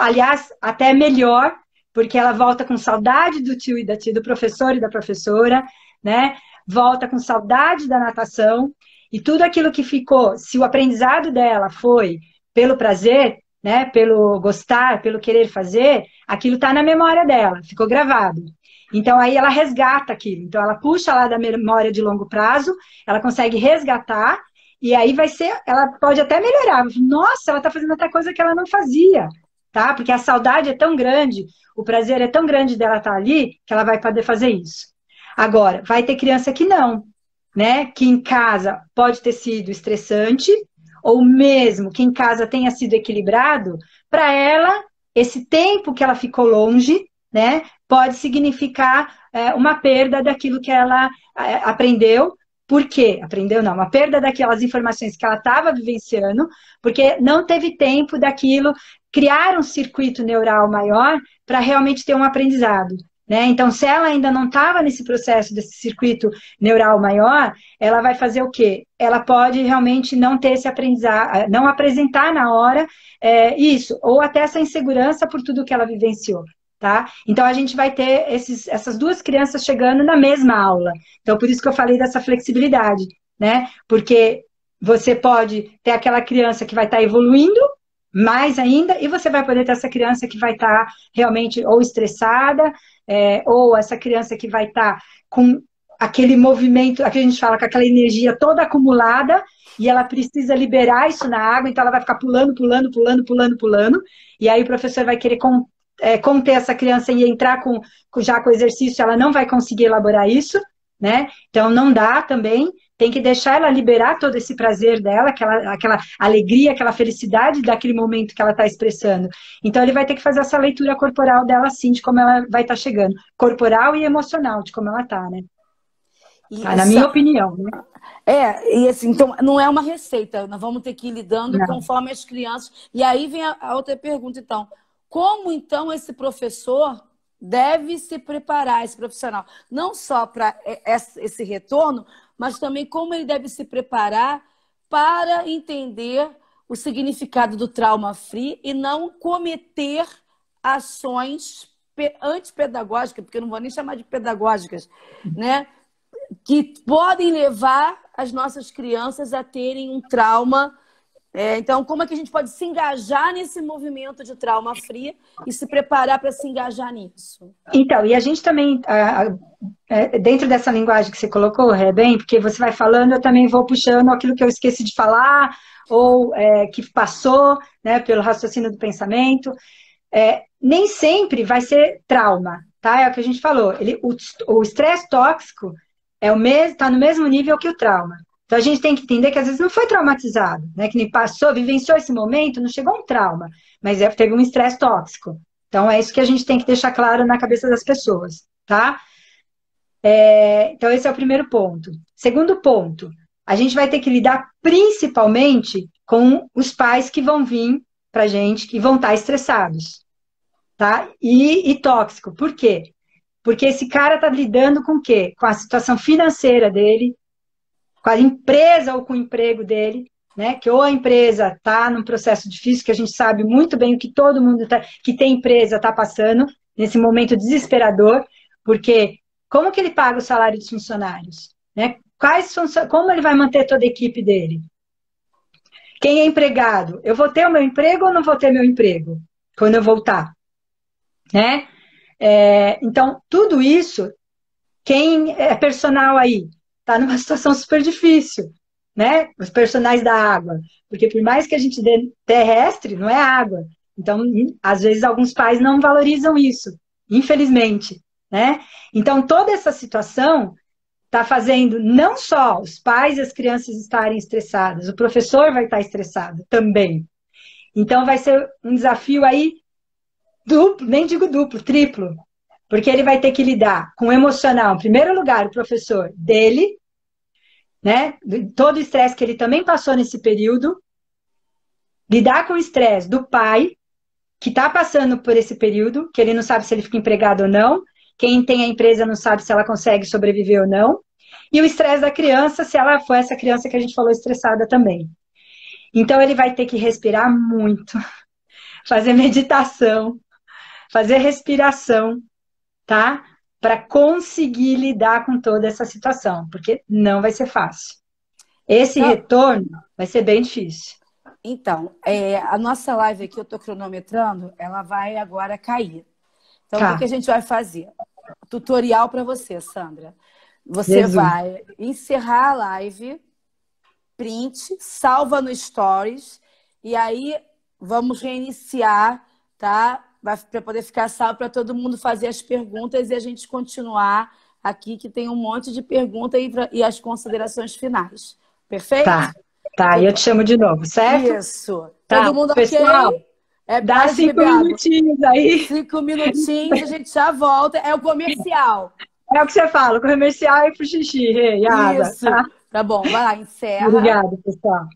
S1: aliás, até melhor, porque ela volta com saudade do tio e da tia, do professor e da professora, né? Volta com saudade da natação, e tudo aquilo que ficou, se o aprendizado dela foi pelo prazer, né, pelo gostar, pelo querer fazer, aquilo está na memória dela, ficou gravado. Então, aí ela resgata aquilo. Então, ela puxa lá da memória de longo prazo, ela consegue resgatar, e aí vai ser, ela pode até melhorar. Nossa, ela está fazendo outra coisa que ela não fazia, tá? Porque a saudade é tão grande, o prazer é tão grande dela estar ali, que ela vai poder fazer isso. Agora, vai ter criança que não, né? Que em casa pode ter sido estressante, ou mesmo que em casa tenha sido equilibrado, para ela, esse tempo que ela ficou longe, né, pode significar uma perda daquilo que ela aprendeu. Por quê? Aprendeu não, uma perda daquelas informações que ela estava vivenciando, porque não teve tempo daquilo criar um circuito neural maior para realmente ter um aprendizado. Né? Então, se ela ainda não estava nesse processo desse circuito neural maior, ela vai fazer o quê? Ela pode realmente não ter esse aprendizado, não apresentar na hora isso, ou até essa insegurança por tudo que ela vivenciou. Tá? Então, a gente vai ter essas duas crianças chegando na mesma aula. Então, por isso que eu falei dessa flexibilidade, né? Porque você pode ter aquela criança que vai estar evoluindo mais ainda, e você vai poder ter essa criança que vai estar realmente ou estressada, ou essa criança que vai estar com aquele movimento, aqui a gente fala com aquela energia toda acumulada, e ela precisa liberar isso na água, então ela vai ficar pulando, pulando, pulando, pulando, pulando, e aí o professor vai querer conter essa criança e entrar já com o exercício, ela não vai conseguir elaborar isso, né? Então não dá também, tem que deixar ela liberar todo esse prazer dela, aquela alegria, aquela felicidade daquele momento que ela está expressando. Então ele vai ter que fazer essa leitura corporal dela, assim, de como ela vai estar chegando. Corporal e emocional, de como ela está, né? Tá, na minha opinião, né?
S2: E assim, então não é uma receita, nós vamos ter que ir lidando conforme as crianças. E aí vem a outra pergunta, então. Como então esse professor deve se preparar, esse profissional, não só para esse retorno, mas também como ele deve se preparar para entender o significado do trauma free e não cometer ações antipedagógicas, porque eu não vou nem chamar de pedagógicas, né? Que podem levar as nossas crianças a terem um trauma. Então, como é que a gente pode se engajar nesse movimento de trauma free e se preparar para se engajar nisso?
S1: Então, e a gente também, dentro dessa linguagem que você colocou, bem, porque você vai falando, eu também vou puxando aquilo que eu esqueci de falar, ou que passou, né, pelo raciocínio do pensamento. Nem sempre vai ser trauma, tá? É o que a gente falou. O estresse tóxico está no mesmo nível que o trauma. Então, a gente tem que entender que às vezes não foi traumatizado, né? Que nem passou, vivenciou esse momento, não chegou um trauma, mas teve um estresse tóxico. Então, é isso que a gente tem que deixar claro na cabeça das pessoas, tá? Então, esse é o primeiro ponto. Segundo ponto, a gente vai ter que lidar principalmente com os pais que vão vir pra gente, que vão estar estressados, tá? E tóxico. Por quê? Porque esse cara está lidando com o quê? Com a situação financeira dele, com a empresa ou com o emprego dele, né? Que ou a empresa está num processo difícil, que a gente sabe muito bem o que todo mundo que tem empresa está passando, nesse momento desesperador, porque como que ele paga o salário dos funcionários? Né? Como ele vai manter toda a equipe dele? Quem é empregado? Eu vou ter o meu emprego ou não vou ter meu emprego quando eu voltar? Né? Então, tudo isso, quem é personal aí, está numa situação super difícil, né? Os personagens da água. Porque por mais que a gente dê terrestre, não é água. Então, às vezes, alguns pais não valorizam isso, infelizmente, né? Então, toda essa situação está fazendo não só os pais e as crianças estarem estressadas, o professor vai estar estressado também. Então, vai ser um desafio aí duplo, nem digo duplo, triplo, porque ele vai ter que lidar com o emocional, em primeiro lugar, o professor dele, né? Todo o estresse que ele também passou nesse período, lidar com o estresse do pai, que está passando por esse período, que ele não sabe se ele fica empregado ou não, quem tem a empresa não sabe se ela consegue sobreviver ou não, e o estresse da criança, se ela for essa criança que a gente falou estressada também. Então ele vai ter que respirar muito, fazer meditação, fazer respiração, tá? Para conseguir lidar com toda essa situação, porque não vai ser fácil. Esse
S2: Então,
S1: retorno vai ser bem difícil.
S2: então, a nossa live aqui, eu estou cronometrando, ela vai agora cair. Então, o que
S1: Tá.
S2: a gente vai fazer? Tutorial para você, Sandra. Você
S1: Jesus.
S2: vai encerrar a live, print, salva no Stories, e aí vamos reiniciar, tá? Para poder ficar salvo para todo mundo fazer as perguntas e a gente continuar aqui, que tem um monte de perguntas e as considerações finais. Perfeito?
S1: Tá. Tá, e eu te chamo de novo, certo?
S2: Isso.
S1: Tá.
S2: Todo mundo
S1: Pessoal,
S2: ok?
S1: dá
S2: Para de
S1: 5
S2: beber água.
S1: minutinhos aí.
S2: 5 minutinhos, a gente já volta. É o comercial.
S1: É o que você fala, comercial e pro xixi, e água,
S2: Isso.
S1: tá?
S2: Tá bom, vai lá, encerra.
S1: Obrigada, pessoal.